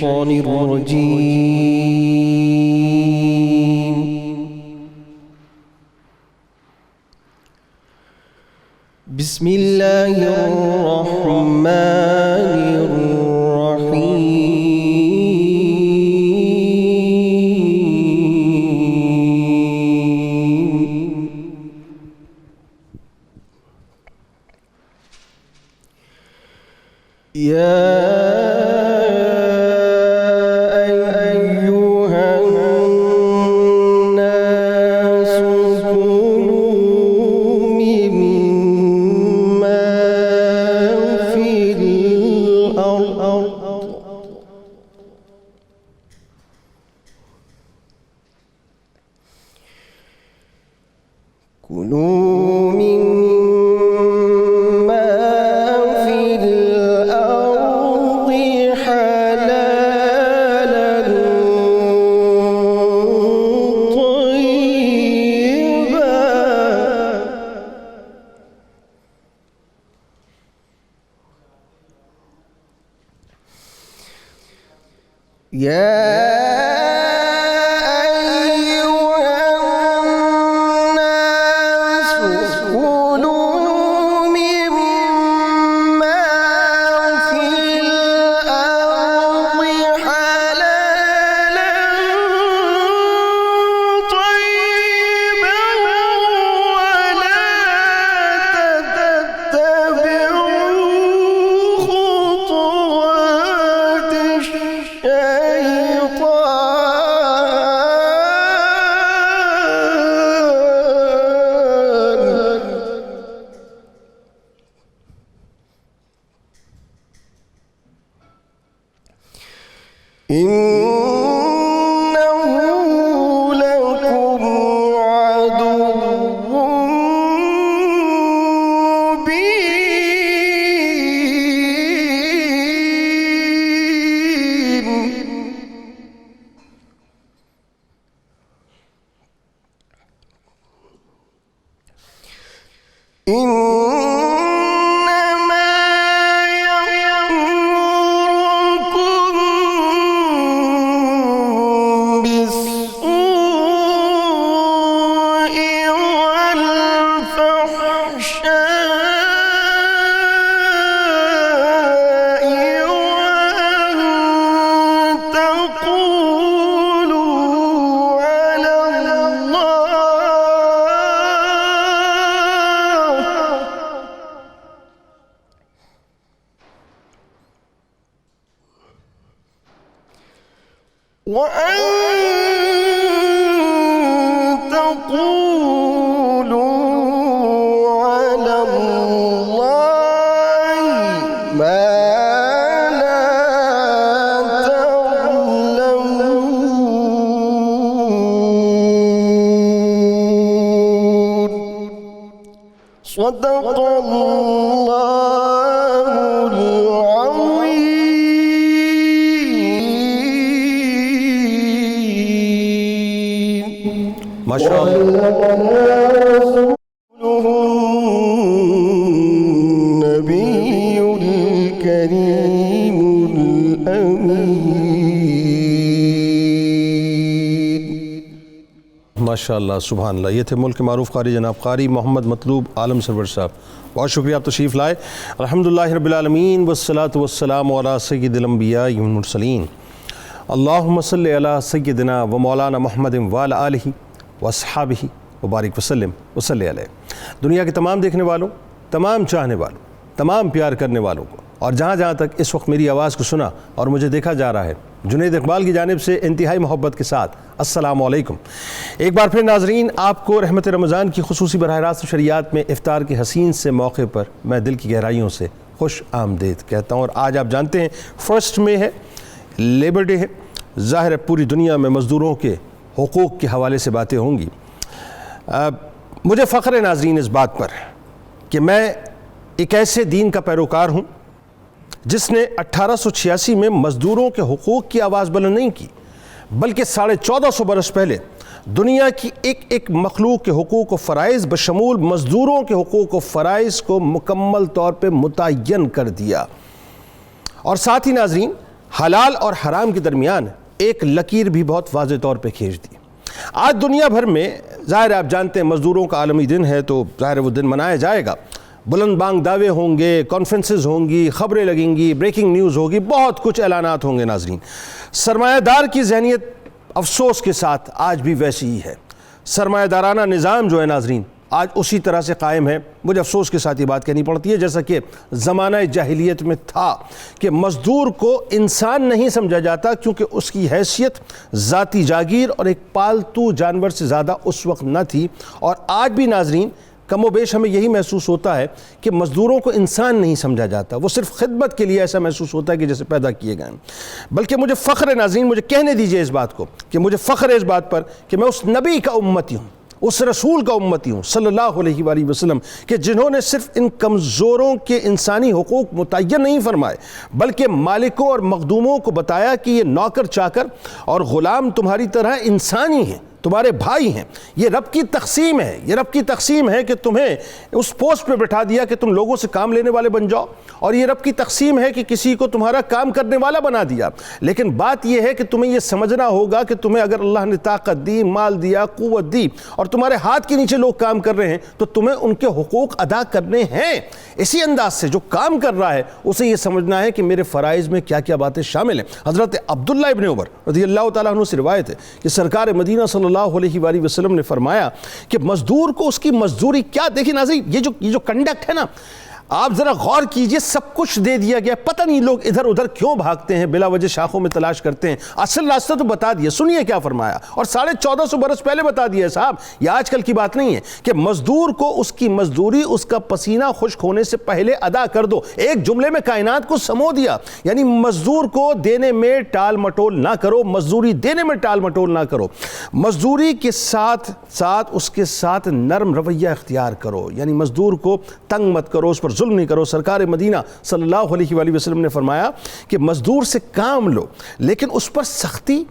الشيطان الرجيم. بسم الله الرحمن الرحيم. يا أيها الناس كلوا مما في الأرض إنه لكم عدو مبين. وأن تقولوا على الله ما لا تعلمون. صدق الله العظيم. ما شاء الله. النبي الكريم الأمين. ماشاء اللہ، سبحان اللہ. یہ تھے ملک کے معروف قاری جناب قاری محمد مطلوب عالم سرور صاحب. بہت شکریہ آپ تشریف لائے. الحمدللہ رب العالمین والصلاة والسلام علی سید الانبیاء والمرسلین. اللہم صلی علی سیدنا و مولانا محمد وعلی آلہ واصحابہ وبارک وسلم وصلی علیہ. دنیا کے تمام دیکھنے والوں، تمام چاہنے والوں، تمام پیار کرنے والوں کو، اور جہاں جہاں تک اس وقت میری آواز کو سنا اور مجھے دیکھا جا رہا ہے، جنید اقبال کی جانب سے انتہائی محبت کے ساتھ السلام علیکم. ایک بار پھر ناظرین، آپ کو رحمت رمضان کی خصوصی براہ راست شریعت میں افطار کے حسین سے موقع پر میں دل کی گہرائیوں سے خوش آمدید کہتا ہوں. اور آج آپ جانتے ہیں 1 مئی ہے، لیبر ڈے ہے. ظاہر ہے پوری دنیا میں مزدوروں کے حقوق کے حوالے سے باتیں ہوں گی. مجھے فخر ہے ناظرین اس بات پر کہ میں ایک ایسے دین کا پیروکار ہوں جس نے 1886 میں مزدوروں کے حقوق کی آواز بلند نہیں کی، بلکہ 1450 برس پہلے دنیا کی ایک مخلوق کے حقوق و فرائض بشمول مزدوروں کے حقوق و فرائض کو مکمل طور پہ متعین کر دیا. اور ساتھ ہی ناظرین، حلال اور حرام کے درمیان ایک لکیر بھی بہت واضح طور پہ کھینچ دی۔ آج دنیا بھر میں ظاہر آپ جانتے ہیں مزدوروں کا عالمی دن ہے، تو ظاہر وہ دن منایا جائے گا، بلند بانگ دعوے ہوں گے، کانفرنسز ہوں گی، خبریں لگیں گی، بریکنگ نیوز ہوگی، بہت کچھ اعلانات ہوں گے۔ ناظرین، سرمایہ دار کی ذہنیت افسوس کے ساتھ آج بھی ویسی ہی ہے۔ سرمایہ دارانہ نظام جو ہے ناظرین آج اسی طرح سے قائم ہے۔ مجھے افسوس کے ساتھ یہ بات کہنی پڑتی ہے، جیسا کہ زمانہ جاہلیت میں تھا کہ مزدور کو انسان نہیں سمجھا جاتا، کیونکہ اس کی حیثیت ذاتی جاگیر اور ایک پالتو جانور سے زیادہ اس وقت نہ تھی۔ اور آج بھی ناظرین کم و بیش ہمیں یہی محسوس ہوتا ہے کہ مزدوروں کو انسان نہیں سمجھا جاتا، وہ صرف خدمت کے لیے ایسا محسوس ہوتا ہے کہ جیسے پیدا کیے گئے ہیں۔ بلکہ مجھے فخر ہے ناظرین، مجھے کہنے دیجئے اس بات کو کہ مجھے فخر ہے اس بات پر کہ میں اس نبی کا امتی ہوں، اس رسول کا امتی ہوں صلی اللہ علیہ وآلہ وسلم، کہ جنہوں نے صرف ان کمزوروں کے انسانی حقوق متعین نہیں فرمائے، بلکہ مالکوں اور مخدوموں کو بتایا کہ یہ نوکر چاکر اور غلام تمہاری طرح انسانی ہیں، تمہارے بھائی ہیں۔ یہ رب کی تقسیم ہے، یہ رب کی تقسیم ہے کہ تمہیں اس پوسٹ پہ بٹھا دیا کہ تم لوگوں سے کام لینے والے بن جاؤ، اور یہ رب کی تقسیم ہے کہ کسی کو تمہارا کام کرنے والا بنا دیا۔ لیکن بات یہ ہے کہ تمہیں یہ سمجھنا ہوگا کہ تمہیں اگر اللہ نے طاقت دی، مال دیا، قوت دی، اور تمہارے ہاتھ کے نیچے لوگ کام کر رہے ہیں، تو تمہیں ان کے حقوق ادا کرنے ہیں۔ اسی انداز سے جو کام کر رہا ہے اسے یہ سمجھنا ہے کہ میرے فرائض میں کیا کیا باتیں شامل ہیں۔ حضرت عبداللہ ابن عمر رضی اللہ تعالیٰ عنہ سے روایت ہے کہ سرکار مدینہ صلی اللہ علیہ وآلہ وسلم نے فرمایا کہ مزدور کو اس کی مزدوری کیا، دیکھیں ناظرین یہ جو کنڈکٹ ہے نا، آپ ذرا غور کیجئے، سب کچھ دے دیا گیا، پتہ نہیں لوگ ادھر ادھر کیوں بھاگتے ہیں، بلا وجہ شاخوں میں تلاش کرتے ہیں، اصل راستہ تو بتا دیا۔ سنیے کیا فرمایا، اور 1450 برس پہلے بتا دیا ہے صاحب، یہ آج کل کی بات نہیں ہے، کہ مزدور کو اس کی مزدوری اس کا پسینہ خشک ہونے سے پہلے ادا کر دو۔ ایک جملے میں کائنات کو سمو دیا، یعنی مزدور کو دینے میں ٹال مٹول نہ کرو، مزدوری دینے میں ٹال مٹول نہ کرو، مزدوری کے ساتھ ساتھ اس کے ساتھ نرم رویہ اختیار کرو، یعنی مزدور کو تنگ مت کرو، اس پر ظلم نہیں کرو۔ سرکار مدینہ صلی اللہ علیہ وآلہ وسلم نے فرمایا کہ مزدور سے کام لو، لیکن اس پر سختی،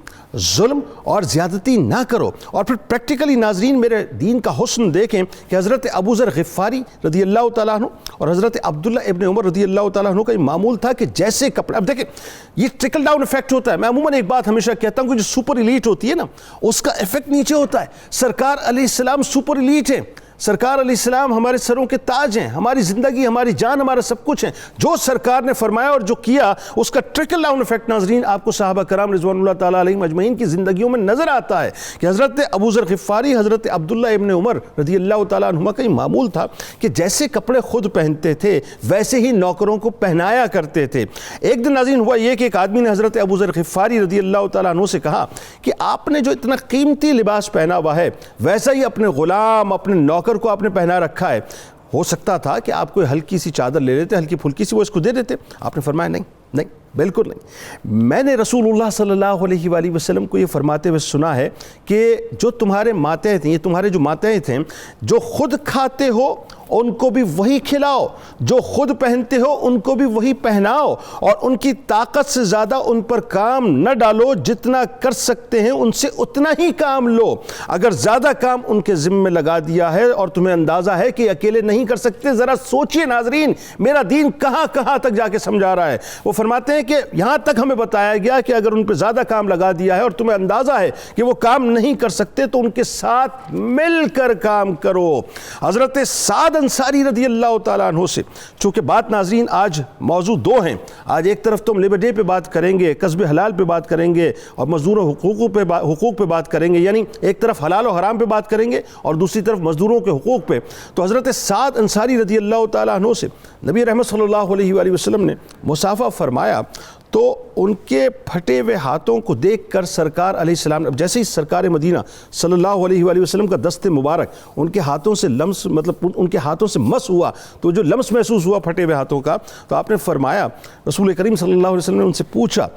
ظلم اور زیادتی نہ کرو۔ اور پھر پریکٹیکلی ناظرین میرے دین کا حسن دیکھیں کہ حضرت ابو ذر غفاری رضی اللہ تعالیٰ عنہ اور حضرت عبداللہ ابن عمر رضی اللہ تعالیٰ عنہ کا یہ معمول تھا کہ جیسے کپڑے، اب دیکھیں یہ ٹرکل ڈاؤن ایفیکٹ ہوتا ہے۔ میں عموماً ایک بات ہمیشہ کہتا ہوں کہ جو سپر ایلیٹ ہوتی ہے نا، اس کا ایفیکٹ نیچے ہوتا ہے۔ سرکار علیہ السلام سپر ایلیٹ ہیں، سرکار علیہ السلام ہمارے سروں کے تاج ہیں، ہماری زندگی، ہماری جان، ہمارا سب کچھ ہے۔ جو سرکار نے فرمایا اور جو کیا، اس کا ٹرکل ڈاؤن ایفیکٹ ناظرین آپ کو صحابہ کرام رضوان اللہ تعالیٰ علیہم اجمعین کی زندگیوں میں نظر آتا ہے کہ حضرت ابو ذر غفاری، حضرت عبداللہ ابن عمر رضی اللہ تعالیٰ عنہما کا یہ معمول تھا کہ جیسے کپڑے خود پہنتے تھے ویسے ہی نوکروں کو پہنایا کرتے تھے۔ ایک دن ناظرین ہوا یہ کہ ایک آدمی نے حضرت ابو ذر غفاری رضی اللہ تعالیٰ عنہ سے کہا کہ آپ نے جو اتنا قیمتی لباس پہنا ہوا ہے، ویسا ہی اپنے غلام، اپنے نوکر کو آپ نے پہنا رکھا ہے۔ ہو سکتا تھا کہ آپ کوئی ہلکی سی چادر لے لیتے، ہلکی پھلکی سی، وہ اس کو دے دیتے۔ آپ نے فرمایا نہیں، بالکل نہیں۔ میں نے رسول اللہ صلی اللہ علیہ وآلہ وسلم کو یہ فرماتے ہوئے سنا ہے کہ جو تمہارے ماتحت ہیں، یہ تمہارے جو ماتحت ہیں، جو خود کھاتے ہو ان کو بھی وہی کھلاؤ، جو خود پہنتے ہو ان کو بھی وہی پہناؤ، اور ان کی طاقت سے زیادہ ان پر کام نہ ڈالو، جتنا کر سکتے ہیں ان سے اتنا ہی کام لو۔ اگر زیادہ کام ان کے ذمہ لگا دیا ہے اور تمہیں اندازہ ہے کہ اکیلے نہیں کر سکتے، ذرا سوچئے ناظرین میرا دین کہاں کہاں تک جا کے سمجھا رہا ہے۔ وہ فرماتے ہیں کہ یہاں تک ہمیں بتایا گیا کہ اگر ان پہ زیادہ کام لگا دیا ہے اور تمہیں اندازہ ہے کہ وہ کام نہیں کر سکتے، تو ان کے ساتھ مل کر کام کرو۔ حضرت سعد انصاری رضی اللہ تعالیٰ عنہ سے، چونکہ بات ناظرین آج موضوع دو ہیں، آج ایک طرف تو ہم لیبر ڈے پہ بات کریں گے، قصب حلال پہ بات کریں گے، اور مزدوروں حقوق پہ بات کریں گے، یعنی ایک طرف حلال و حرام پہ بات کریں گے اور دوسری طرف مزدوروں کے حقوق پہ۔ تو حضرت سعد انصاری رضی اللہ تعالیٰ عنہ سے نبی رحمت صلی اللہ علیہ وآلہ وسلم نے مصافحہ فرمایا، تو ان کے پھٹے ہوئے ہاتھوں کو دیکھ کر سرکار علیہ السلام، جیسے ہی سرکار مدینہ صلی اللہ علیہ وآلہ وسلم کا دست مبارک ان کے ہاتھوں سے لمس، مطلب ان کے ہاتھوں سے مس ہوا، تو جو لمس محسوس ہوا پھٹے ہوئے ہاتھوں کا، تو آپ نے فرمایا، رسول کریم صلی اللہ علیہ وسلم نے ان سے پوچھا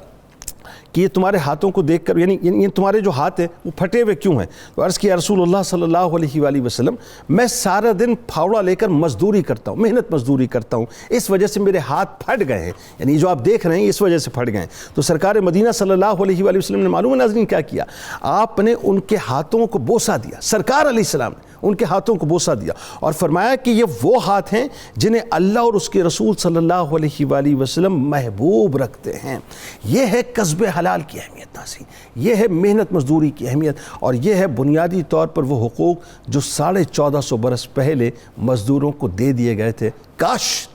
کہ یہ تمہارے ہاتھوں کو دیکھ کر، یعنی تمہارے جو ہاتھ ہیں وہ پھٹے ہوئے کیوں ہیں؟ تو عرض کیا رسول اللہ صلی اللہ علیہ وآلہ وسلم، میں سارا دن پھاوڑا لے کر مزدوری کرتا ہوں، محنت مزدوری کرتا ہوں، اس وجہ سے میرے ہاتھ پھٹ گئے ہیں، یعنی جو آپ دیکھ رہے ہیں اس وجہ سے پھٹ گئے ہیں۔ تو سرکار مدینہ صلی اللہ علیہ وآلہ وسلم نے معلوم ہے ناظرین کیا کیا؟ آپ نے ان کے ہاتھوں کو بوسہ دیا، سرکار علیہ السلام نے ان کے ہاتھوں کو بوسہ دیا اور فرمایا کہ یہ وہ ہاتھ ہیں جنہیں اللہ اور اس کے رسول صلی اللہ علیہ وآلہ وسلم محبوب رکھتے ہیں. یہ ہے کسب حلال کی اہمیت ناظرین, یہ ہے محنت مزدوری کی اہمیت, اور یہ ہے بنیادی طور پر وہ حقوق جو 1450 برس پہلے مزدوروں کو دے دیے گئے تھے. کاش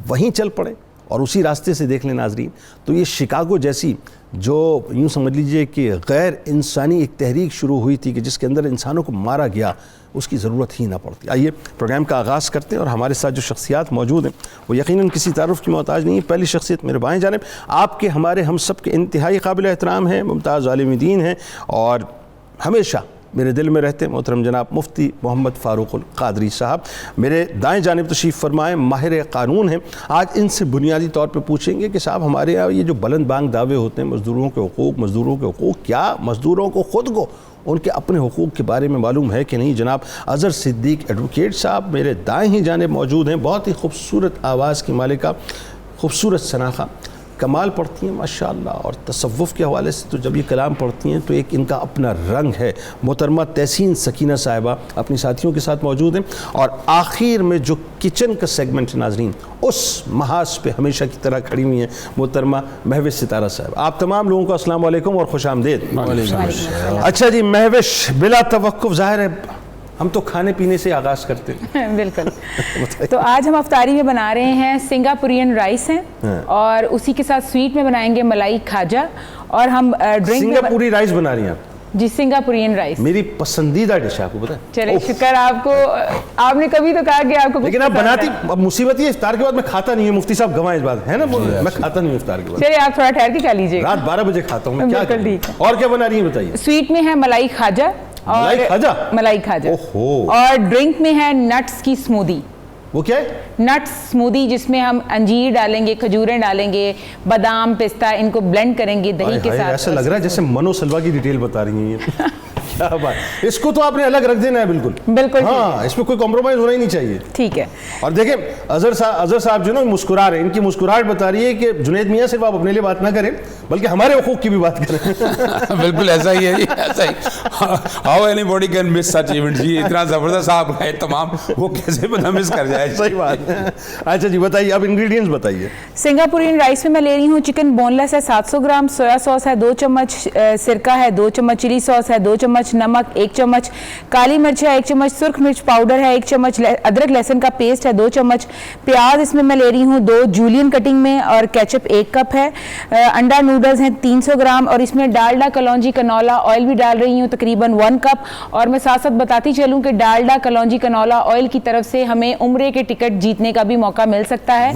وہیں چل پڑے اور اسی راستے سے دیکھ لیں ناظرین, تو یہ شکاگو جیسی جو یوں سمجھ لیجئے کہ غیر انسانی ایک تحریک شروع ہوئی تھی کہ جس کے اندر انسانوں کو مارا گیا, اس کی ضرورت ہی نہ پڑتی. آئیے پروگرام کا آغاز کرتے ہیں, اور ہمارے ساتھ جو شخصیات موجود ہیں وہ یقیناً کسی تعارف کی محتاج نہیں ہے. پہلی شخصیت میرے بائیں جانب آپ کے ہمارے ہم سب کے انتہائی قابل احترام ہیں, ممتاز عالم دین ہیں, اور ہمیشہ میرے دل میں رہتے ہیں محترم جناب مفتی محمد فاروق القادری صاحب. میرے دائیں جانب تشریف فرمائیں ماہر قانون ہیں. آج ان سے بنیادی طور پہ پوچھیں گے کہ صاحب ہمارے یہاں یہ جو بلند بانگ دعوے ہوتے ہیں مزدوروں کے حقوق, کیا مزدوروں کو خود کو ان کے اپنے حقوق کے بارے میں معلوم ہے کہ نہیں؟ جناب اظہر صدیق ایڈوکیٹ صاحب میرے دائیں ہی جانب موجود ہیں, بہت ہی خوبصورت آواز کی مالکہ, خوبصورت سناخہ, کمال پڑھتی ہیں ماشاءاللہ, اور تصوف کے حوالے سے تو جب یہ کلام پڑھتی ہیں تو ایک ان کا اپنا رنگ ہے. محترمہ تحسین سکینہ صاحبہ اپنی ساتھیوں کے ساتھ موجود ہیں, اور آخر میں جو کچن کا سیگمنٹ ناظرین اس محاذ پہ ہمیشہ کی طرح کھڑی ہوئی ہیں محترمہ مہوش ستارہ صاحب. آپ تمام لوگوں کو السلام علیکم اور خوش آمدید. اچھا جی مہوش, بلا توقف ظاہر ہے ہم تو کھانے پینے سے آغاز کرتے ہیں. بالکل. تو آج ہم افطاری میں بنا رہے ہیں سنگاپورین رائس ہیں, اور اسی کے ساتھ سویٹ میں بنائیں گے ملائی کھاجا, اور ہم ڈرنک سنگاپوری رائس بنا رہی ہیں آپ؟ جی سنگاپورین رائس میری پسندیدہ ڈش ہے, آپ کو پتہ ہے. چلے شکر آپ کو, آپ نے کبھی تو کہا کہ آپ کو, لیکن آپ بناتی, اب مصیبت یہ افطار کے بعد میں کھاتا نہیں ہوں, مفتی صاحب گواہ اس بات ہے نا, میں کھاتا نہیں ہوں افطار کے بعد. چلے آپ تھوڑا ٹھہر کے کھا لیجیے. رات 12 بجے کھاتا ہوں میں, کیا بالکل ٹھیک ہے. اور کیا بنا رہی ہیں بتائیے؟ سویٹ میں ہے ملائی کھاجا, ملائی کھاجا, اور ڈرنک میں ہے نٹس کی سمودی. وہ کیا ہے؟ نٹس سمودی, جس میں ہم انجیر ڈالیں گے, کھجوریں ڈالیں گے, بادام, پستہ, ان کو بلینڈ کریں گے دہی کے ساتھ. ایسا لگ رہا ہے جیسے منو سلوا کی ڈیٹیل بتا رہی ہیں. کیا بات, اس کو تو آپ نے الگ رکھ دینا ہے. بالکل بالکل, ہاں, اس میں کوئی کمپرومائز ہونا ہی نہیں چاہیے. ٹھیک ہے. اور دیکھیں اظہر صاحب جو نا مسکرا رہے ہیں, ان کی مسکراہٹ بتا رہی ہے کہ جنید میاں صرف آپ اپنے لیے بات نہ کریں بلکہ ہمارے حقوق کی بھی بات کریں. بالکل ایسا ہی ہے جی, ایسا ہی. How anybody can miss such event جی, اتنا زبردست آپ ہے تمام, وہ کیسے بنا مس کر جائے. صحیح بات ہے. اچھا جی بتائیے, اب انگریڈینٹس بتائیے. سنگاپورین رائس میں لے رہی ہوں چکن بون لیس ہے 700 گرام, سویا سوس ہے 2 چمچ, سرکہ ہے 2 چمچ, چلی سوس ہے 2 چمچ, نمک 1 چمچ, کالی مرچ ہے 1 چمچ, سرخ مرچ پاؤڈر ہے 1 چمچ, ادرک لہسن کا پیسٹ ہے 2 چمچ, پیاز اس میں لے رہی ہوں 2 جولین کٹنگ میں, اور کیچپ 1 کپ ہے, انڈا نوڈلز ہیں 300 گرام, اور اس میں ڈالڈا کلونجی کنولا آئل بھی ڈال رہی ہوں تقریباً 1 کپ. اور میں ساتھ ساتھ بتاتی چلوں کہ ڈالڈا کلونجی کنولا آئل کی طرف سے ہمیں عمرے کے ٹکٹ جیتنے کا بھی موقع مل سکتا ہے,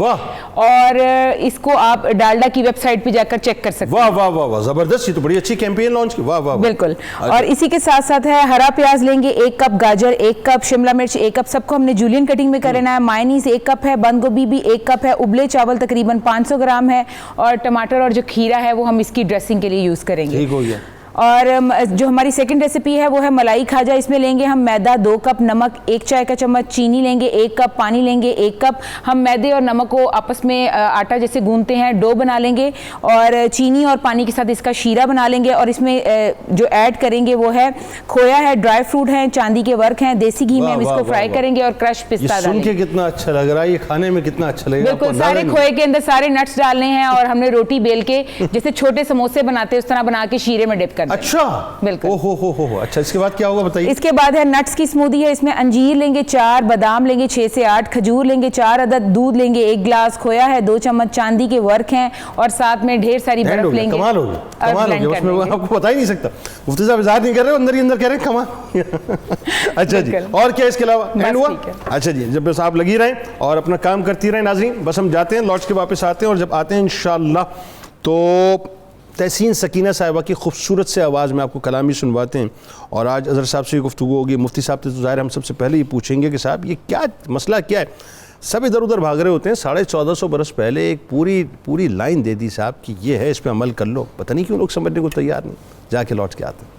اور اس کو آپ ڈالڈا کی ویب سائٹ پہ جا کر چیک کر سکتے ہیں. واہ واہ واہ, زبردست, یہ تو بڑی اچھی کیمپین لانچ کی. واہ واہ بالکل. اور اسی کے ساتھ ساتھ ہے ہرا پیاز لیں گے 1 کپ, گاجر 1 کپ, شملہ مرچ 1 کپ, سب کو ہم نے جولین کٹنگ میں کرنا ہے. مائنیز 1 کپ ہے, بند گوبھی بھی 1 کپ ہے, ابلے چاول تقریباً 500 گرام ہے, اور ٹماٹر اور جو کھیرا ہے وہ ہم اس کی ڈریسنگ کے لیے یوز کریں گے. ٹھیک ہو گیا. اور جو ہماری سیکنڈ ریسیپی ہے وہ ہے ملائی کھاجا. اس میں لیں گے ہم میدا 2 کپ, نمک 1 چائے کا چمچ, چینی لیں گے 1 کپ, پانی لیں گے 1 کپ. ہم میدے اور نمک کو آپس میں آٹا جیسے گوندتے ہیں ڈو بنا لیں گے, اور چینی اور پانی کے ساتھ اس کا شیرہ بنا لیں گے. اور اس میں جو ایڈ کریں گے وہ ہے کھویا ہے, ڈرائی فروٹ ہیں, چاندی کے ورق ہیں, دیسی گھی میں ہم اس کو فرائی کریں گے, اور کرش پستہ ڈالیں گے. سن کے کتنا اچھا لگ رہا ہے, یہ کھانے میں کتنا اچھا لگے گا. بالکل, سارے کھوئے کے اندر سارے نٹس ڈالنے ہیں, اور ہم نے روٹی بیل کے جیسے چھوٹے سموسے بناتے ہیں اس طرح بنا کے شیرے میں ڈپ کرنا. اچھا بالکل. اچھا, اس کے بعد کیا ہوگا بتائیے. اس کے بعد ہے نٹس کی سمودی ہے. اس میں انجیر لیں گے 4, بادام لیں گے 6 سے 8, کھجور لیں گے 4 عدد, دودھ لیں گے 1 گلاس, کھویا ہے 2 چمچ, چاندی کے ورق ہیں, اور ساتھ میں ڈھیر ساری برف لیں گے. کمال ہو گیا, کمال ہو گیا, اس میں آپ کو بتا ہی نہیں سکتا. مفتی صاحب اظہار نہیں کر رہے, اندر ہی اندر کہہ رہے ہیں کمال. اچھا جی, اور کیا اس کے علاوہ اینڈ ہوا؟ اچھا جی, جب بس آپ لگی رہیں اور اپنا کام کرتی رہیں ناظرین, بس ہم جاتے ہیں, لوٹ کے واپس آتے ہیں, اور جب آتے ہیں انشاءاللہ تو تحسین سکینہ صاحبہ کی خوبصورت سے آواز میں آپ کو کلام ہی سنواتے ہیں. اور آج اظہر صاحب سے گفتگو ہوگی, مفتی صاحب سے تو ظاہر ہم سب سے پہلے یہ پوچھیں گے کہ صاحب یہ کیا مسئلہ کیا ہے. سب ادھر ادھر بھاگ رہے ہوتے ہیں, 1450 برس پہلے ایک پوری لائن دے دی صاحب کہ یہ ہے, اس پہ عمل کر لو. پتہ نہیں کیوں لوگ سمجھنے کو تیار نہیں. جا کے لوٹ کے آتے ہیں.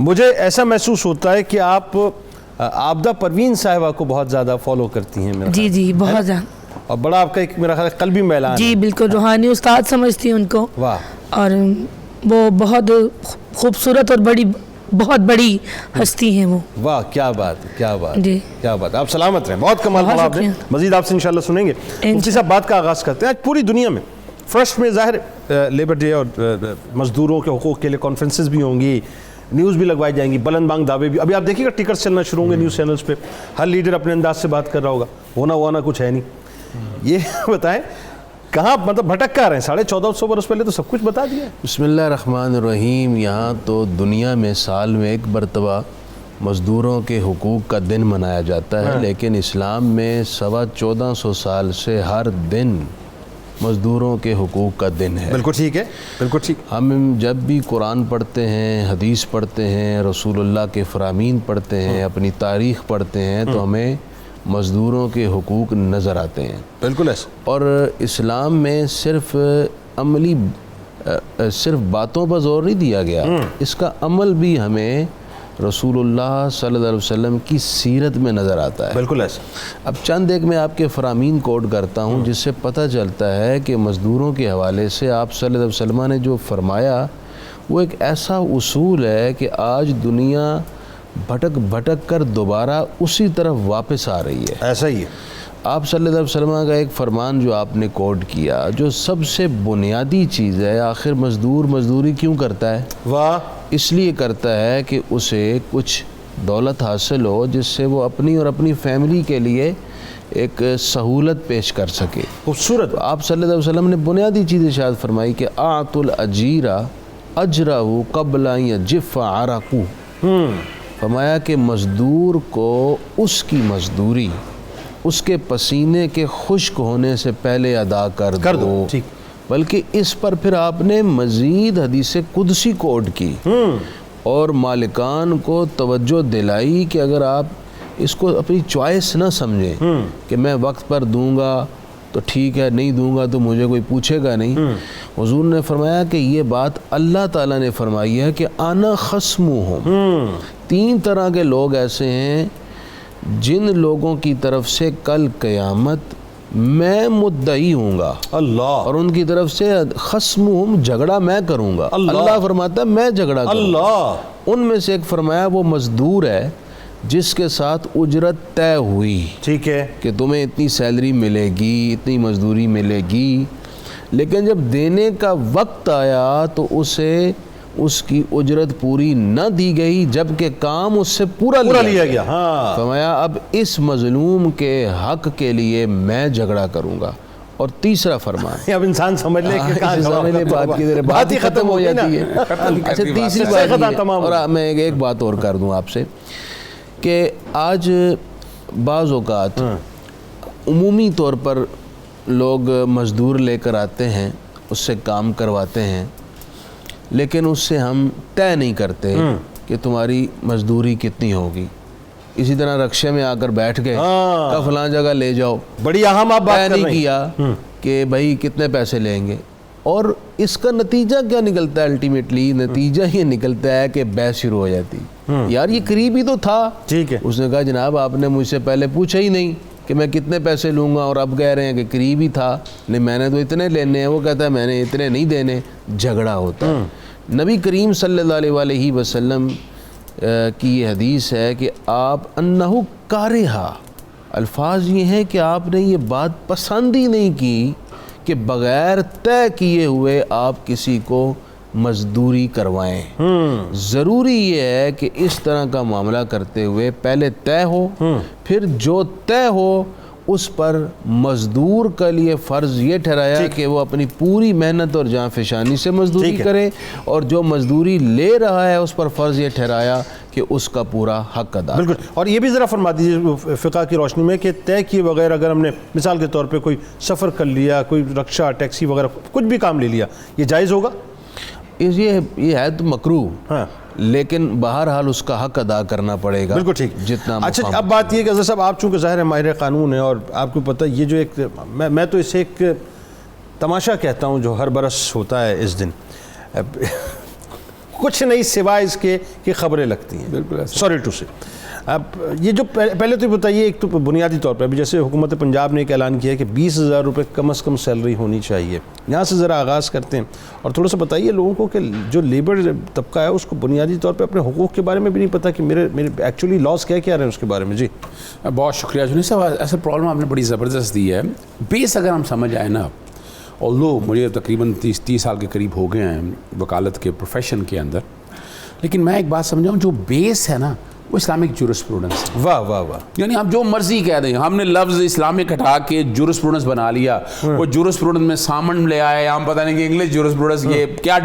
مجھے ایسا محسوس ہوتا ہے کہ آپ عابدہ پروین صاحبہ کو بہت زیادہ فالو کرتی ہیں. جی جی بہت زیادہ. اور بڑا آپ کا ایک میرا خیال قلبی میلان. جی بالکل روحانی استاد سمجھتی ہوں ان کو. واہ. اور وہ بہت خوبصورت اور بہت بڑی ہستی ہیں وہ. واہ کیا بات کیا بات جی کیا بات. آپ سلامت رہیں. بہت کمال پڑھا آپ نے. مزید آپ سے انشاءاللہ سنیں گے. مفتی صاحب بات کا آغاز کرتے ہیں. آج پوری دنیا میں فرسٹ میں ظاہر لیبر ڈے اور مزدوروں کے حقوق کے لیے کانفرنسز بھی ہوں گی, نیوز بھی لگوائی جائیں گی, بلند بانگ دعوے بھی. ابھی آپ دیکھیے گا ٹکٹس چلنا شروع ہوں گے نیوز چینلز پہ, ہر لیڈر اپنے انداز سے بات کر رہا ہوگا. ہونا کچھ ہے نہیں. یہ بتائیں کہاں مطلب بھٹک کہاں رہے ہیں؟ 1450 برس پہلے تو سب کچھ بتا دیا. بسم اللہ الرحمن الرحیم. یہاں تو دنیا میں سال میں ایک مرتبہ مزدوروں کے حقوق کا دن منایا جاتا ہے, لیکن اسلام میں 1450 سال سے ہر دن مزدوروں کے حقوق کا دن ہے. بالکل ٹھیک ہے, بالکل ٹھیک. ہم جب بھی قرآن پڑھتے ہیں, حدیث پڑھتے ہیں, رسول اللہ کے فرامین پڑھتے ہیں, اپنی تاریخ پڑھتے ہیں, تو ہمیں مزدوروں کے حقوق نظر آتے ہیں. بالکل ایسا. اور اسلام میں صرف عملی صرف باتوں پر زور نہیں دیا گیا, اس کا عمل بھی ہمیں رسول اللہ صلی اللہ علیہ وسلم کی سیرت میں نظر آتا ہے. بالکل ایسا. اب چند ایک میں آپ کے فرامین کوٹ کرتا ہوں جس سے پتہ چلتا ہے کہ مزدوروں کے حوالے سے آپ صلی اللہ علیہ وسلم نے جو فرمایا وہ ایک ایسا اصول ہے کہ آج دنیا بھٹک بھٹک کر دوبارہ اسی طرف واپس آ رہی ہے. ایسا ہی ہے. آپ صلی اللہ علیہ وسلم کا ایک فرمان جو آپ نے کوٹ کیا, جو سب سے بنیادی چیز ہے, آخر مزدور مزدوری کیوں کرتا ہے؟ واہ. اس لیے کرتا ہے کہ اسے کچھ دولت حاصل ہو جس سے وہ اپنی اور اپنی فیملی کے لیے ایک سہولت پیش کر سکے. خوبصورت. آپ صلی اللہ علیہ وسلم نے بنیادی چیز ارشاد فرمائی کہ اعط الاجیر اجرہ قبل ان یجف عرقہ. فرمایا کہ مزدور کو اس کی مزدوری اس کے پسینے کے خشک ہونے سے پہلے ادا کر دو. ٹھیک. بلکہ اس پر پھر آپ نے مزید حدیث قدسی کوٹ کی اور مالکان کو توجہ دلائی کہ اگر آپ اس کو اپنی چوائس نہ سمجھیں کہ میں وقت پر دوں گا تو ٹھیک ہے, نہیں دوں گا تو مجھے کوئی پوچھے گا نہیں. حضور نے فرمایا کہ یہ بات اللہ تعالیٰ نے فرمائی ہے کہ انا خصمہم. 3 طرح کے لوگ ایسے ہیں جن لوگوں کی طرف سے کل قیامت میں مدعی ہوں گا, اللہ, اور ان کی طرف سے خصمہم جھگڑا میں کروں گا. اللہ فرماتا ہے میں جھگڑا کروں گا. ان میں سے ایک فرمایا وہ مزدور ہے جس کے ساتھ اجرت طے ہوئی, ٹھیک ہے, کہ تمہیں اتنی سیلری ملے گی, اتنی مزدوری ملے گی, لیکن جب دینے کا وقت آیا تو اسے اس کی اجرت پوری نہ دی گئی جبکہ کام اس سے پورا لیا گیا. ہاں. فرمایا اب اس مظلوم کے حق کے لیے میں جھگڑا کروں گا. اور تیسرا فرمان, اب انسان سمجھ لے کہ بات ہی ختم ہو جاتی ہے. اچھا تیسری بات, اور میں ایک بات اور کر دوں آپ سے کہ آج بعض اوقات عمومی طور پر لوگ مزدور لے کر آتے ہیں, اس سے کام کرواتے ہیں, لیکن اس سے ہم طے نہیں کرتے کہ تمہاری مزدوری کتنی ہوگی. اسی طرح رکشے میں آ کر بیٹھ گئے کہ فلاں جگہ لے جاؤ, بڑی اہم آپ بات نہیں کیا کہ بھائی کتنے پیسے لیں گے. اور اس کا نتیجہ کیا نکلتا ہے؟ الٹیمیٹلی نتیجہ یہ نکلتا ہے کہ بحث شروع ہو جاتی. یار یہ قریب ہی تو تھا. ٹھیک ہے. اس نے کہا جناب آپ نے مجھ سے پہلے پوچھا ہی نہیں کہ میں کتنے پیسے لوں گا, اور اب کہہ رہے ہیں کہ قریب ہی تھا, نہیں میں نے تو اتنے لینے ہیں. وہ کہتا ہے میں نے اتنے نہیں دینے. جھگڑا ہوتا ہے. نبی کریم صلی اللہ علیہ وسلم کی یہ حدیث ہے کہ آپ انہ کارہا, الفاظ یہ ہیں کہ آپ نے یہ بات پسند ہی نہیں کی کہ بغیر طے کیے ہوئے آپ کسی کو مزدوری کروائیں. ضروری یہ ہے کہ اس طرح کا معاملہ کرتے ہوئے پہلے طے ہو, پھر جو طے ہو اس پر مزدور کے لیے فرض یہ ٹھہرایا کہ وہ اپنی پوری محنت اور جاں فشانی سے مزدوری کرے, اور جو مزدوری لے رہا ہے اس پر فرض یہ ٹھہرایا کہ اس کا پورا حق ادا. بالکل. اور یہ بھی ذرا فرما دیجیے فقہ کی روشنی میں کہ طے کیے بغیر اگر ہم نے مثال کے طور پہ کوئی سفر کر لیا, کوئی رکشہ ٹیکسی وغیرہ کچھ بھی کام لے لیا, یہ جائز ہوگا؟ یہ ہے تو مکروہ, لیکن بہرحال اس کا حق ادا کرنا پڑے گا. بالکل ٹھیک. جتنا. اچھا اب بات یہ کہ اظہر صاحب آپ چونکہ ظاہر ہے ماہر قانون ہیں, اور آپ کو پتہ یہ جو ایک میں تو اسے ایک تماشا کہتا ہوں جو ہر برس ہوتا ہے اس دن, کچھ نہیں سوائے اس کے کہ خبریں لگتی ہیں. بالکل سوری ٹو سے. اب یہ جو پہلے تو بتائیے, ایک تو بنیادی طور پہ ابھی جیسے حکومت پنجاب نے ایک اعلان کیا ہے کہ 20,000 روپے کم از کم سیلری ہونی چاہیے, یہاں سے ذرا آغاز کرتے ہیں اور تھوڑا سا بتائیے لوگوں کو کہ جو لیبر طبقہ ہے اس کو بنیادی طور پہ اپنے حقوق کے بارے میں بھی نہیں پتہ کہ میرے ایکچولی لاس کیا رہے ہیں اس کے بارے میں. جی بہت شکریہ جنید صاحب, ایسا پرابلم آپ نے بڑی زبردست دی ہے. بیس اگر ہم سمجھ آئے نا, although مجھے تقریباً 30 سال کے قریب ہو گئے ہیں وکالت کے پروفیشن کے اندر, لیکن میں ایک بات سمجھاؤں, جو بیس ہے نا وہ اسلامک جورسپروڈنس ہے. واہ واہ واہ. یعنی آپ جو مرضی کہہ دیں, ہم نے لفظ اسلامک ہٹا کے جورسپروڈنس بنا لیا. وہ جورسپروڈنس میں سامن لے آئے, ہم پتہ نہیں کہ انگلش جورسپروڈنس یہ کیا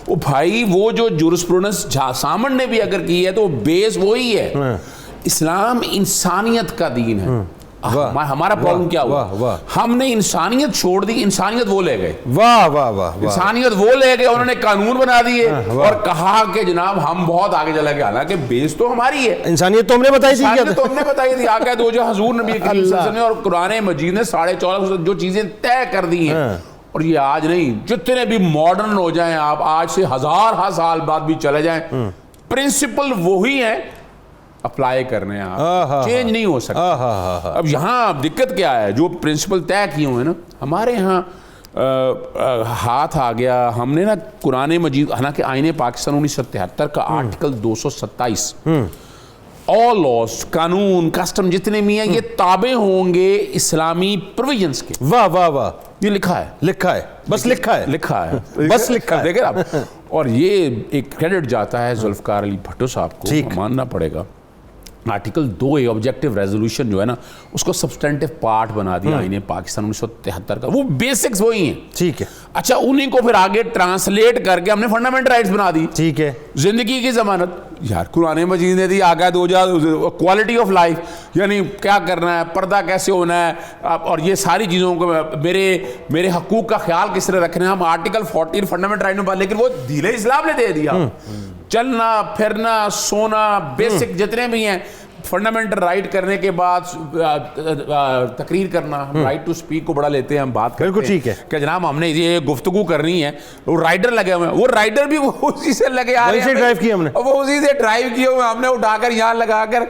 وہ بھائی, وہ جو جورسپروڈنس سامن نے بھی اگر کی ہے تو بیس وہی ہے. اسلام انسانیت کا دین ہے. ہمارا پرابلم کیا ہوا, ہم نے انسانیت چھوڑ دی, انسانیت وہ لے گئے. واہ واہ واہ. انسانیت وہ لے گئے, انہوں نے قانون بنا دیے اور کہا کہ جناب ہم بہت آگے چلے گئے. حالانکہ بیس تو ہماری ہے, انسانیت تو ہم نے بتائی تھی, انسانیت تو ہم نے بتائی تھی. آگے تو جو حضور نبی کریم صلی اللہ علیہ وسلم نے اور قرآن مجید نے 14.5 جو چیزیں طے کر دی ہیں, اور یہ آج نہیں, جتنے بھی ماڈرن ہو جائیں آپ, آج سے 1000 سال بعد بھی چلے جائیں, پرنسپل وہی ہیں, اپلائی کرنے ہیں آپ, چینج نہیں ہو سکتا. اب یہاں دقت کیا ہے, جو پرنسپل طے کیے ہوئے نا, ہمارے یہاں ہاتھ آ گیا, ہم نے نا قرآن مجید, حالانکہ آئین پاکستان 1973 کا آرٹیکل 227, all laws, قانون, کسٹم جتنے بھی ہیں یہ تابع ہوں گے اسلامی پروویژنس کے. واہ واہ واہ. یہ لکھا ہے, بس لکھا ہے بس لکھا ہے, دیکھیں آپ. اور یہ ایک کریڈٹ جاتا ہے ذوالفقار علی بھٹو صاحب کو, ماننا پڑے گا. آرٹیکل 2 آبجیکٹیو ریزولوشن جو ہے نا, اس کو سبسٹینٹیو پارٹ بنا دیا آئین پاکستان 1973 کا. وہ بیسکس وہی ہیں, ٹھیک ہے. اچھا, انہیں کو پھر آگے ٹرانسلیٹ کر کے ہم نے فنڈامنٹل رائٹس بنا دی, ٹھیک ہے. زندگی کی ضمانت یار قرآن مجید نے دی, آگے کوالٹی آف لائف, یعنی کیا کرنا ہے, پردہ کیسے ہونا ہے, اور یہ ساری چیزوں کو, میرے حقوق کا خیال کس طرح رکھنا ہے, ہم آرٹیکل 14 فنڈامنٹل رائٹ میں, لیکن وہ دین اسلام نے دے دیا. چلنا پھرنا سونا بیسک جتنے بھی ہیں فنڈامنٹل رائٹ کرنے کے بعد تقریر کرنا, رائٹ ٹو سپیک کو بڑا لیتے ہیں ہم, بات کرتے ہیں کہ جناب ہم نے یہ گفتگو کرنی ہے, وہ رائڈر لگے ہوئے ہیں, وہ رائڈر بھی اسی سے لگے آ رہے ہیں, وہ اسی سے ڈرائیو کیے ہوئے ہم نے اٹھا کر یہاں لگا کر.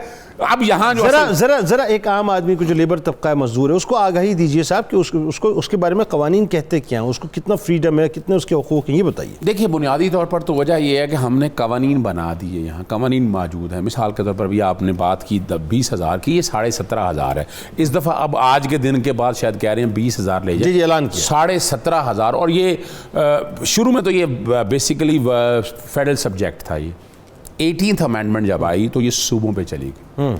اب یہاں جو ذرا ایک عام آدمی کو جو لیبر طبقہ مزدور ہے اس کو آگاہی دیجئے صاحب کہ اس کے بارے میں قوانین کہتے کیا ہیں, اس کو کتنا فریڈم ہے, کتنے اس کے حقوق ہیں, یہ بتائیے. دیکھیے بنیادی طور پر تو وجہ یہ ہے کہ ہم نے قوانین بنا دیے, یہاں قوانین موجود ہیں. مثال کے طور پر بھی آپ نے بات کی 20,000 کی, یہ 17,500 ہے اس دفعہ. اب آج کے دن کے بعد شاید کہہ رہے ہیں 20,000 لے جائیں, جی اعلان کیا 17,500. اور یہ شروع میں تو یہ بیسیکلی فیڈرل سبجیکٹ تھا. یہ 18th امینڈمنٹ جب آئی تو یہ صوبوں پہ چلی گئی.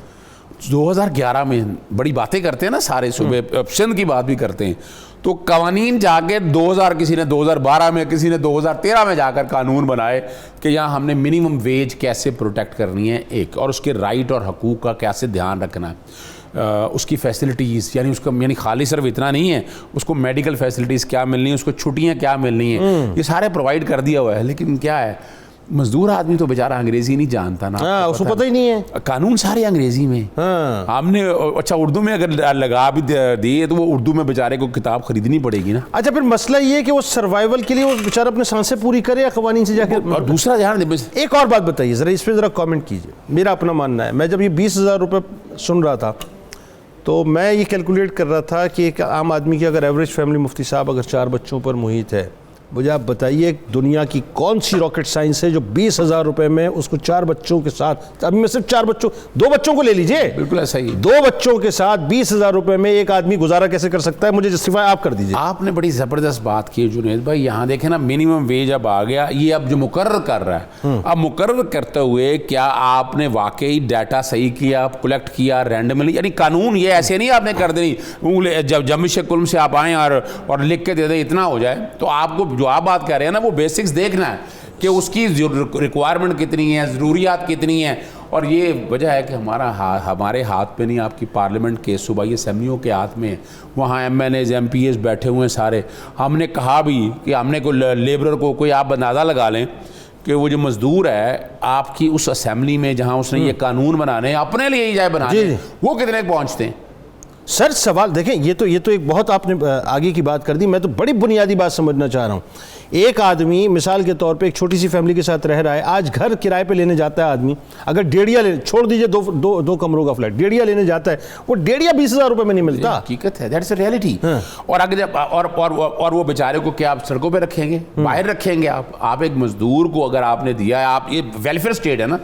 2011 میں بڑی باتیں کرتے ہیں نا سارے صوبے, سندھ کی بات بھی کرتے ہیں, تو قوانین جا کے 2000 کسی نے 2012 میں, کسی نے 2013 میں جا کر قانون بنائے کہ یہاں ہم نے منیمم ویج کیسے پروٹیکٹ کرنی ہے ایک, اور اس کے رائٹ اور حقوق کا کیسے دھیان رکھنا ہے, اس کی فیسلٹیز, یعنی اس کا یعنی خالی صرف اتنا نہیں ہے, اس کو میڈیکل فیسلٹیز کیا ملنی ہے, اس کو چھٹیاں کیا ملنی ہیں, یہ سارے پرووائڈ کر دیا ہوا ہے. لیکن کیا ہے, مزدور آدمی تو بیچارہ انگریزی نہیں جانتا نا, اس کو پتہ ہی نہیں ہے, قانون سارے انگریزی میں. ہم نے اچھا اردو میں اگر لگا بھی دیے تو وہ اردو میں بیچارے کو کتاب خریدنی پڑے گی نا. اچھا پھر مسئلہ یہ ہے کہ وہ سروائیول کے لیے وہ بیچارہ اپنے سانسیں پوری کرے یا قوانین سے جا کے. اور دوسرا دھیان ایک اور بات بتائیے ذرا, اس پہ ذرا کامنٹ کیجیے. میرا اپنا ماننا ہے, میں جب یہ 20,000 روپے سن رہا تھا تو میں یہ کیلکولیٹ کر رہا تھا کہ ایک عام آدمی کی اگر ایوریج فیملی مفتی صاحب اگر 4 بچوں پر محیط ہے, مجھے آپ بتائیے دنیا کی کون سی راکٹ سائنس ہے جو 20,000 روپے میں اس کو 4 بچوں کے ساتھ, ابھی میں صرف 2 بچوں کو لے لیجئے, بالکل ایسا ہی, 2 بچوں کے ساتھ 20,000 روپے میں ایک آدمی گزارا کیسے کر سکتا ہے, مجھے جسٹیفائی آپ کر دیجئے. آپ نے بڑی زبردست بات کی جنید بھائی. یہاں دیکھیں نا, منیمم ویج اب آ گیا, یہ اب جو مقرر کر رہا ہے, اب مقرر کرتے ہوئے کیا آپ نے واقعی ڈیٹا صحیح کیا, کلیکٹ کیا رینڈملی, یعنی قانون یہ ایسے نہیں آپ نے کر دینی, جب جمش کلم سے آپ آئیں اور لکھ کے دے دیں اتنا ہو جائے. تو آپ کو جو آپ بات کر رہے ہیں نا وہ بیسکس دیکھنا ہے کہ اس کی ریکوائرمنٹ کتنی ہے, ضروریات کتنی ہیں. اور یہ وجہ ہے کہ ہمارے ہاتھ پہ نہیں, آپ کی پارلیمنٹ کے صوبائی اسمبلیوں کے ہاتھ میں, وہاں M N As M P As بیٹھے ہوئے ہیں سارے. ہم نے کہا بھی کہ ہم نے کوئی لیبرر کو کوئی آپ اندازہ لگا لیں کہ وہ جو مزدور ہے آپ کی اس اسمبلی میں جہاں اس نے یہ قانون بنانے اپنے لیے ہی جائے بنانے, وہ کتنے پہنچتے ہیں. سر سوال دیکھیں، یہ تو ایک بہت آپ نے آگے کی بات کر دی. میں تو بڑی بنیادی بات سمجھنا چاہ رہا ہوں. ایک آدمی مثال کے طور پہ ایک چھوٹی سی فیملی کے ساتھ رہ رہا ہے, آج گھر کرائے پہ لینے جاتا ہے آدمی, اگر ڈیڑیا چھوڑ دیجئے دو کمروں کا فلیٹ, ڈیڑیا لینے جاتا ہے, وہ ڈیڑیا 20,000 روپے میں نہیں ملتا. حقیقت ہے, دیٹس اے ریئلٹی. اور اگر جب اور وہ بیچارے کو کیا آپ سڑکوں پہ رکھیں گے, باہر رکھیں گے آپ ایک مزدور کو اگر آپ نے دیا ہے, آپ یہ ویلفیئر اسٹیٹ ہے نا,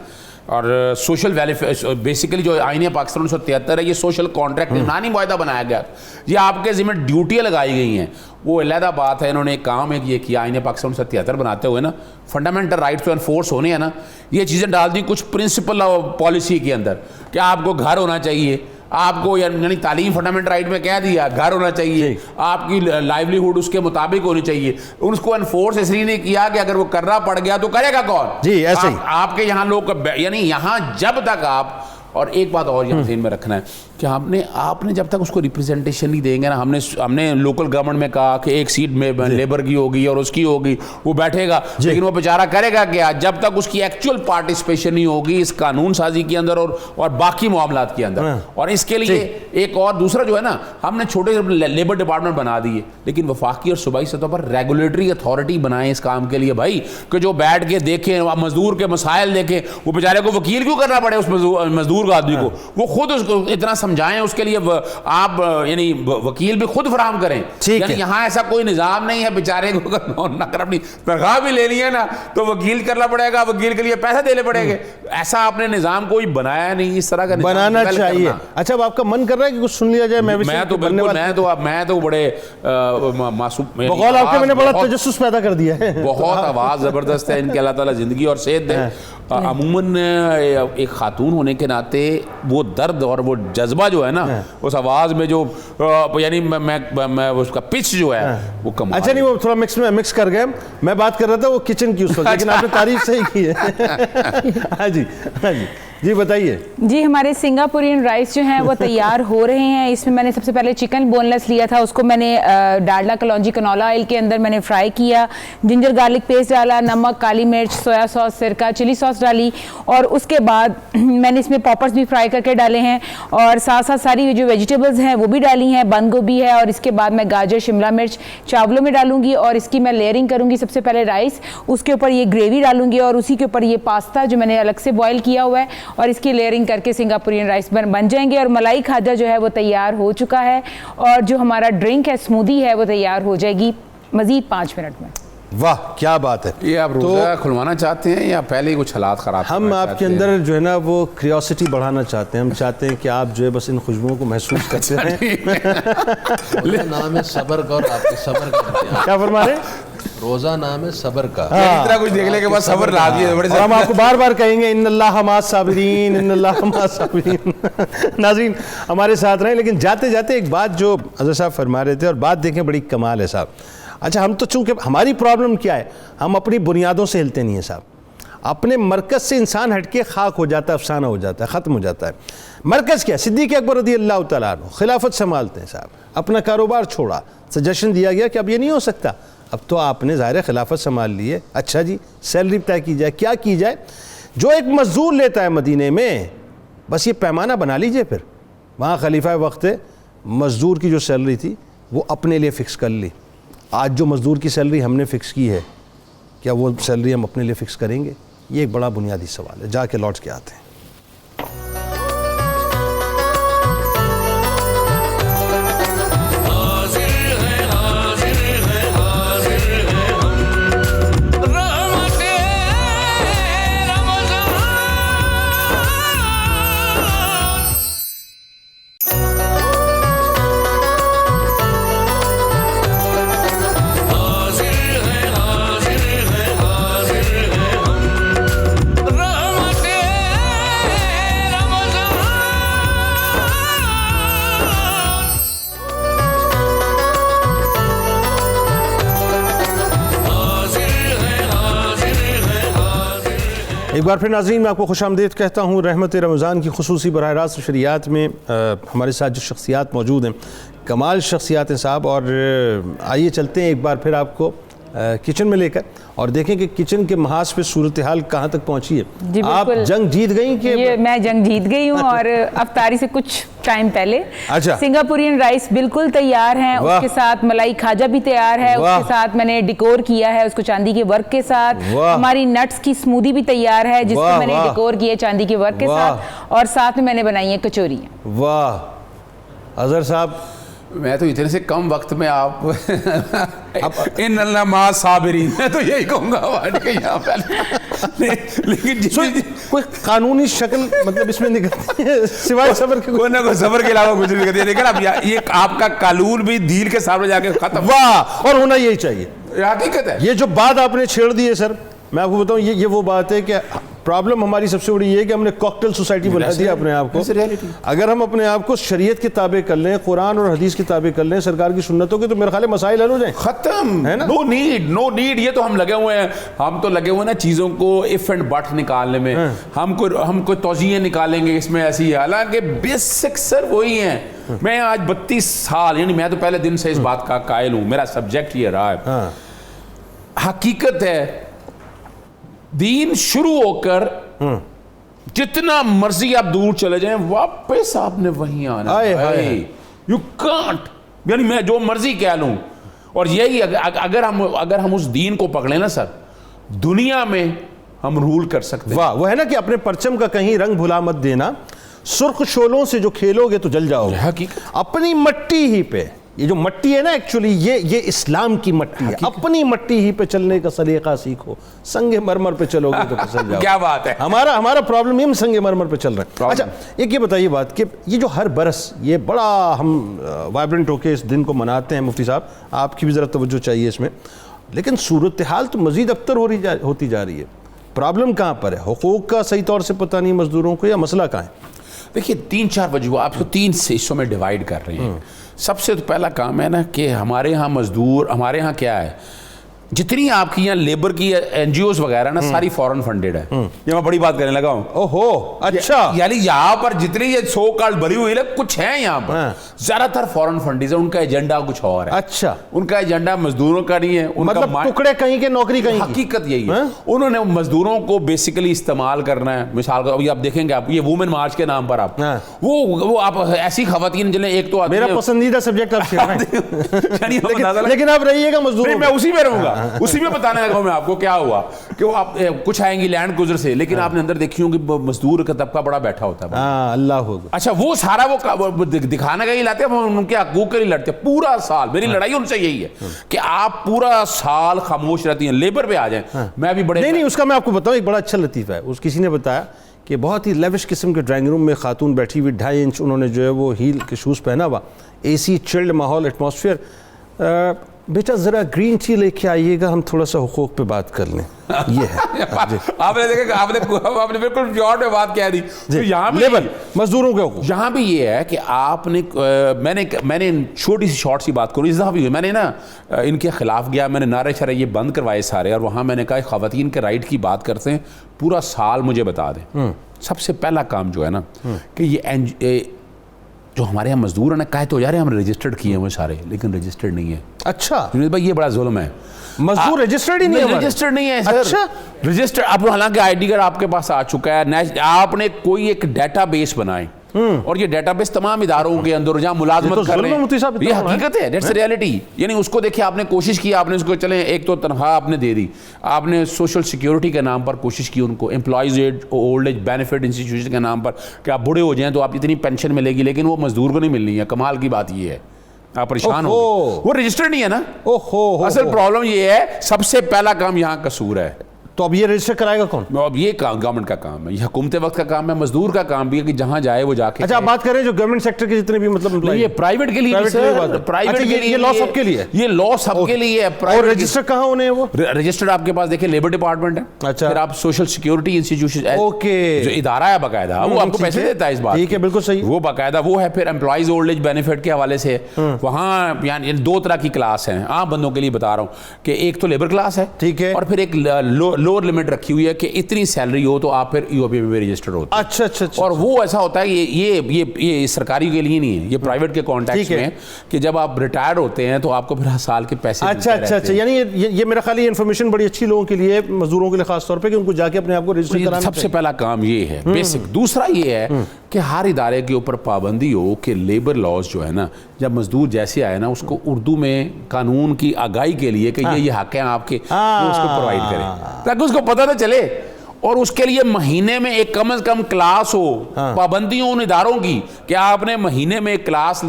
اور سوشل ویلفیئر بیسیکلی جو آئین پاکستان 1973 ہے, یہ سوشل کانٹریکٹ نانی معاہدہ بنایا گیا, یہ آپ کے ذمہ ڈیوٹیاں لگائی گئی ہیں. وہ علیحدہ بات ہے, انہوں نے ایک کام ہے یہ کیا, آئین پاکستان 1973 بناتے ہوئے نا, فنڈامنٹل رائٹس تو انفورس ہونے ہیں نا, یہ چیزیں ڈال دی کچھ پرنسپل پالیسی کے اندر کہ آپ کو گھر ہونا چاہیے, آپ کو یعنی تعلیم فنڈامنٹل رائٹ میں کہہ دیا گھر ہونا چاہیے, آپ کی لائیولیہوڈ اس کے مطابق ہونی چاہیے. اس کو انفورس اس لیے نہیں کیا کہ اگر وہ کرنا پڑ گیا تو کرے گا کون. جی ایسے ہی آپ کے یہاں لوگ یعنی یہاں جب تک آپ, اور ایک بات اور یہاں ذہن میں رکھنا ہے کہ آپ نے جب تک اس کو ریپرزنٹیشن نہیں دیں گے نا, ہم نے لوکل گورنمنٹ میں کہا کہ ایک سیٹ میں لیبر کی ہوگی اور اس کی ہوگی, وہ بیٹھے گا, لیکن وہ بیچارہ کرے گا کیا جب تک اس کی ایکچوئل پارٹیسپیشن نہیں ہوگی اس قانون سازی کے اندر اور باقی معاملات کے اندر. اور اس کے لیے ایک اور دوسرا جو ہے نا, ہم نے چھوٹے لیبر ڈپارٹمنٹ بنا دیے, لیکن وفاقی اور صوبائی سطح پر ریگولیٹری اتھارٹی بنائیں اس کام کے لیے بھائی, کہ جو بیٹھ کے دیکھیں, مزدور کے مسائل دیکھیں. وہ بیچارے کو وکیل کیوں کرنا پڑے اس مزدور آدمی کو, وہ خود اس کو اتنا سمجھائیں, اس کے لیے آپ یعنی وکیل بھی خود فراہم کریں. یعنی یہاں ایسا کوئی نظام نہیں ہے بیچارے کو اگر اپنی تنخواہ بھی لینی ہے نا تو وکیل کرنا پڑے گا, وکیل کے لیے پیسے دینے پڑیں گے. ایسا آپ نے نظام کوئی بنایا نہیں, اس طرح کا بنانا چاہیے. اچھا اب آپ کا من کر رہا ہے کہ کچھ سن لیا جائے؟ میں تو بڑے معصوم, بقول آپ کے میں نے بڑا تجسس پیدا کر دیا ہے, بہت آواز زبردست ہے ان کے, اللہ تعالیٰ زندگی اور صحت دے. عموماً ایک خاتون ہونے کے ناطے وہ درد اور وہ جذبہ جو ہے نا اس آواز میں جو یعنی میں اس کا پچ جو ہے وہ کم. اچھا نہیں, وہ تھوڑا مکس کر گئے. میں بات کر رہا تھا وہ کچن کی اس وقت, لیکن آپ نے تعریف صحیح کی ہے. ہاں جی بتائیے. جی ہمارے سنگاپورین رائس جو ہیں وہ تیار ہو رہے ہیں. اس میں میں نے سب سے پہلے چکن بون لیس لیا تھا, اس کو میں نے ڈالڈا کلونجی کنولا آئل کے اندر میں نے فرائی کیا, جنجر گارلک پیسٹ ڈالا, نمک, کالی مرچ, سویا ساس, سرکہ, چلی ساس ڈالی, اور اس کے بعد میں نے اس میں پاپرز بھی فرائی کر کے ڈالے ہیں, اور ساتھ ساتھ ساری جو ویجیٹیبلز ہیں وہ بھی ڈالی ہیں, بند گوبھی ہے, اور اس کے بعد میں گاجر, شملہ مرچ چاولوں میں ڈالوں گی, اور اس کی میں لیئرنگ کروں گی. سب سے پہلے رائس, اس کے اوپر یہ گریوی ڈالوں گی, اور اسی کے اوپر یہ پاستا جو میں نے الگ سے بوائل کیا ہوا ہے, اور اس کی لیئرنگ کر کے سنگاپورین رائس بن جائیں گے. اور ملائی کھاجا جو ہے وہ تیار ہو چکا ہے, اور جو ہمارا ڈرنک ہے اسمودی ہے وہ تیار ہو جائے گی مزید 5 منٹ میں. واہ کیا بات ہے. یہ آپ روزہ کھلوانا چاہتے ہیں یا پہلے ہی کچھ حالات خراب؟ ہم آپ کے اندر جو ہے نا وہ کریوسٹی بڑھانا چاہتے ہیں. ہم چاہتے ہیں کہ آپ جو ہے بس ان خوشبوؤں کو محسوس کرتے ہیں. نام ہے صبر کا, اور آپ کے صبر کا کیا فرما رہے ہیں؟ روزہ نام ہے صبر کا. اتنا کچھ دیکھ لے کے بعد صبر لازمی ہے. اور ہم آپ کو بار بار کہیں گے ان اللہ مع الصابرین, ان اللہ مع الصابرین. ناظرین ہمارے ساتھ رہیں. لیکن جاتے جاتے ایک بات جو حضرت صاحب فرما رہے تھے, اور بات دیکھیں بڑی کمال ہے صاحب. اچھا ہم تو چونکہ ہماری پرابلم کیا ہے, ہم اپنی بنیادوں سے ہلتے نہیں ہیں صاحب. اپنے مرکز سے انسان ہٹ کے خاک ہو جاتا ہے, افسانہ ہو جاتا ہے, ختم ہو جاتا ہے. مرکز کیا؟ صدیق اکبر رضی اللہ تعالیٰ عنہ خلافت سنبھالتے ہیں صاحب, اپنا کاروبار چھوڑا, سجیشن دیا گیا کہ اب یہ نہیں ہو سکتا, اب تو آپ نے ظاہر خلافت سنبھال لی ہے, اچھا جی سیلری طے کی جائے, کیا کی جائے؟ جو ایک مزدور لیتا ہے مدینے میں, بس یہ پیمانہ بنا لیجئے. پھر وہاں خلیفہ وقت مزدور کی جو سیلری تھی وہ اپنے لیے فکس کر لی. آج جو مزدور کی سیلری ہم نے فکس کی ہے, کیا وہ سیلری ہم اپنے لیے فکس کریں گے؟ یہ ایک بڑا بنیادی سوال ہے. جا کے لوٹ کے آتے ہیں. ایک بار پھر ناظرین میں آپ کو خوش آمدید کہتا ہوں. رحمت رمضان کی خصوصی براہ راست شریعت میں ہمارے ساتھ جو شخصیات موجود ہیں, کمال شخصیات ہیں صاحب. اور آئیے چلتے ہیں ایک بار پھر آپ کو کچن میں لے کر اور دیکھیں کہ کچن کے محاذ پہ صورتحال کہاں تک پہنچی جی ہے. آپ بالکل. جنگ جیت گئیں کہ یہ میں جنگ جیت گئی ہوں اور افطاری سے کچھ ٹائم پہلے. اچھا. سنگاپورین رائس بالکل تیار ہیں, اس کے ساتھ ملائی کھاجا بھی تیار ہے, اس کے ساتھ میں نے ڈیکور کیا ہے اس کو چاندی کے ورک کے ساتھ. ہماری نٹس کی اسموودی بھی تیار ہے جس کو میں نے ڈیکور کیا چاندی کے ورک کے ساتھ, اور ساتھ میں میں نے بنائی ہیں کچوری. واہ اظہر صاحب, میں تو اتنے سے کم وقت میں آپ ان اللہ مع صابرین, میں تو یہی کہوں گا یہاں پہ. لیکن کوئی قانونی شکل مطلب اس میں نکلتی ہے سوائے صبر کے؟ کوئی نہ کوئی صبر کے علاوہ کچھ نہیں کرتی ہے. لیکن اب یہ آپ کا قانون بھی دین کے سامنے جا کے ختم. واہ, اور ہونا یہی چاہیے, حقیقت ہے. یہ جو بات آپ نے چھیڑ دی ہے سر, میں آپ کو بتاؤں یہ وہ بات ہے کہ پرابلم ہماری سب سے بڑی یہ ہے کہ ہم نے کوکٹیل سوسائٹی بنا دیا اپنے آپ کو. اگر ہم اپنے آپ کو شریعت کے تابع کر لیں, قرآن اور حدیث کے تابع کر لیں, سرکار کی سنتوں کے, تو میرے خیال ہے مسائل حل ہو جائیں. ختم, ہے نا؟ No need. یہ تو ہم لگے ہوئے ہیں, ہم تو لگے ہوئے نا چیزوں کو اف اینڈ بٹ نکالنے میں. ہم کو توجیہیں نکالیں گے اس میں ایسی, حالانکہ بیسک سر وہی ہیں. میں آج 32 سال, یعنی میں تو پہلے دن سے اس بات کا قائل ہوں, میرا سبجیکٹ یہ رہا ہے. حقیقت ہے دین شروع ہو کر جتنا مرضی آپ دور چلے جائیں واپس آپ نے وہیں آنا ہے. یو کانٹ, یعنی میں جو مرضی کہہ لوں. اور یہی اگر ہم اس دین کو پکڑیں نا سر, دنیا میں ہم رول کر سکتے ہیں. واہ, وہ ہے نا کہ اپنے پرچم کا کہیں رنگ بھلا مت دینا, سرخ شولوں سے جو کھیلو گے تو جل جاؤ گے. اپنی مٹی ہی پہ, یہ جو مٹی ہے نا ایکچولی یہ اسلام کی مٹی ہے, اپنی مٹی ہی پہ چلنے کا سلیقہ سیکھو. سنگ مرمر پہ چلو گے تو پھسل جاؤ. کیا بات ہے. ہمارا پرابلم ہم سنگ مرمر پہ چل رہے ہیں. اچھا ایک یہ بتائیے بات کہ یہ جو ہر برس یہ بڑا ہم وائبرنٹ ہو کے اس دن کو مناتے ہیں, مفتی صاحب آپ کی بھی ذرا توجہ چاہیے اس میں, لیکن صورتحال تو مزید ابتر ہوتی جا رہی ہے. پرابلم کہاں پر ہے؟ حقوق کا صحیح طور سے پتہ نہیں مزدوروں کو, یا مسئلہ کہاں ہے؟ دیکھیے 3-4 وجوہ آپ کو 3 حصوں میں ڈیوائیڈ کر رہے ہیں. سب سے تو پہلا کام ہے نا کہ ہمارے ہاں مزدور, ہمارے ہاں کیا ہے, جتنی آپ کی یہاں لیبر کی این جی اوز وغیرہ نا ساری فورن فنڈیڈ ہے. یہ میں بڑی بات کرنے لگا ہوں. اوہو اچھا, یعنی یہاں پر جتنی یہ سو کارڈ بھری ہوئی ہے کچھ ہیں یہاں پر زیادہ تر فورن فنڈیز ہیں, ان کا ایجنڈا کچھ اور ہے. اچھا, ان کا ایجنڈا مزدوروں کا نہیں ہے, مطلب ٹکڑے کہیں کے نوکری کہیں. حقیقت یہی ہے, انہوں نے مزدوروں کو بیسیکلی استعمال کرنا ہے. مثال کا ابھی آپ دیکھیں گے, آپ یہ وومن مارچ کے نام پر آپ وہ آپ ایسی خواتین جنہیں ایک تو میرا پسندیدہ سبجیکٹ آپ چھیڑ رہے ہیں, لیکن آپ رہیے گا مزدور. میں اسی میں رہوں گا, اسی میں بتانے لگا میں آپ کو کیا ہوا کہ وہ آپ کچھ آئیں گی لینڈ گزر سے, لیکن آپ نے اندر دیکھی ہوں کہ مزدور کا طبقہ بڑا بیٹھا ہوتا ہے. اللہ ہوگا. اچھا وہ سارا وہ دکھانے کا ہی لاتے ہیں, ان کے حقوق کے لیے لڑتے ہیں پورا سال. میری لڑائی ان سے یہی ہے کہ آپ پورا سال خاموش رہتی ہیں, لیبر پہ آ جائیں. میں بھی بڑے نہیں, اس کا میں آپ کو بتاؤں ایک بڑا اچھا لطیفہ ہے. اس کسی نے بتایا کہ بہت ہی لیوش قسم کے ڈرائنگ روم میں خاتون بیٹھی ہوئی, 2.5 انچ انہوں نے جو ہے وہ ہیل کے شوز پہنا ہوا, اے سی چلڈ ماحول ایٹماسفیئر. بیٹا ذرا گرین ٹی لے کے آئیے گا, ہم تھوڑا سا حقوق پہ بات کر لیں. یہ ہے آپ نے دیکھا, آپ نے بالکل پیور میں بات کہہ دی. یہاں لیبر مزدوروں کے حقوق, یہاں بھی یہ ہے کہ آپ نے, میں نے چھوٹی سی شارٹ سی بات کروں, اس دفعہ بھی میں نے نا ان کے خلاف گیا, میں نے نعرے شرع یہ بند کروائے سارے, اور وہاں میں نے کہا خواتین کے رائٹ کی بات کرتے ہیں, پورا سال مجھے بتا دیں. سب سے پہلا کام جو ہے نا کہ یہ جو ہمارے یہاں مزدور ہیں نا, کہے تو یار ہم رجسٹرڈ کیے ہیں وہ سارے, لیکن رجسٹرڈ نہیں ہے. اچھا جنید بھائی یہ بڑا ظلم ہے, مزدور رجسٹرڈ ہی نہیں ہے. رجسٹرڈ نہیں ہے سر. اچھا رجسٹرڈ آپ, حالانکہ آئی ڈی کارڈ آپ کے پاس آ چکا ہے, آپ نے کوئی ایک ڈیٹا بیس بنائیں, اور یہ ڈیٹا بیس تمام اداروں کے اندر جہاں ملازمت کر رہے ہیں, یہ حقیقت ہے, دیٹس ریئلٹی. یعنی اس کو دیکھیں, آپ نے کوشش کی, آپ نے اس کو چلیں ایک تو تنخواہ آپ نے دے دی, آپ نے سوشل سیکیورٹی کے نام پر کوشش کی ان کو, employees old age benefit institution کے نام پر کہ آپ بوڑھے ہو جائیں تو آپ اتنی پینشن ملے گی, لیکن وہ مزدور کو نہیں ملنی ہے. کمال کی بات یہ ہے, آپ پریشان ہو, وہ رجسٹرڈ نہیں ہے نا. اصل پرابلم یہ ہے, سب سے پہلا کام یہاں قصور ہے. تو اب یہ رجسٹر کرائے گا کون؟ اب یہ گورنمنٹ کا کام ہے, یہ حکومت وقت کا کام ہے, مزدور کا کام بھی ہے کہ جہاں جائے وہ جا کے. اچھا آپ بات کریں جو گورنمنٹ سیکٹر کے جتنے بھی مطلب یہ پرائیویٹ کے لیے, پرائیویٹ کے لیے, یہ لاء سب کے لیے, یہ لاء سب کے لیے ہے. اور رجسٹر کہاں ہونے ہیں وہ؟ رجسٹر آپ کے پاس دیکھیں لیبر ڈپارٹمنٹ ہے. اچھا, پھر آپ سوشل سیکیورٹی انسٹیٹیوشن, اوکے, جو ادارہ ہے باقاعدہ, وہ آپ کو پیسے دیتا ہے اس بات. ٹھیک ہے, بالکل صحیح, وہ باقاعدہ وہ ہے. پھر امپلائیز اولڈ ایج بینیفٹ کے حوالے سے وہاں یعنی 2 طرح کی کلاس ہیں, عام بندوں کے لیے بتا رہا ہوں کہ ایک تو لیبر کلاس ہے, ٹھیک ہے, اور پھر ایک لوور لمٹ رکھی ہوئی ہے کہ اتنی سیلری ہو تو آپ پھر ای او پی میں رجسٹر ہوتے ہیں. اچھا اچھا اچھا. اور وہ ایسا ہوتا ہے یہ سرکاری کے لیے نہیں ہے, یہ پرائیویٹ کے کانٹیکٹ میں ہے کہ جب آپ ریٹائر ہوتے ہیں تو آپ کو پھر ہر سال کے پیسے. اچھا اچھا اچھا, یعنی یہ میرا خیال یہ انفارمیشن بڑی اچھی لوگوں کے لیے, مزدوروں کے لیے خاص طور پہ, کہ ان کو جا کے اپنے آپ کو رجسٹر کرانا. سب سے پہلا کام یہ ہے بیسک. دوسرا یہ ہے کہ ہر ادارے کے اوپر پابندی ہو کہ لیبر لاز جو ہے نا, جب مزدور جیسے آئے نا اس کو اردو میں قانون کی آگاہی کے لیے کہ یہ حق ہیں آپ کے, وہ اس کو پرووائڈ کریں تاکہ اس کو پتہ نہ چلے. اور اس کے لیے مہینے میں ایک کم از کم کلاس ہو. پابندی ہو ان اداروں کی کہ آپ نے مہینے میں ایک کلاس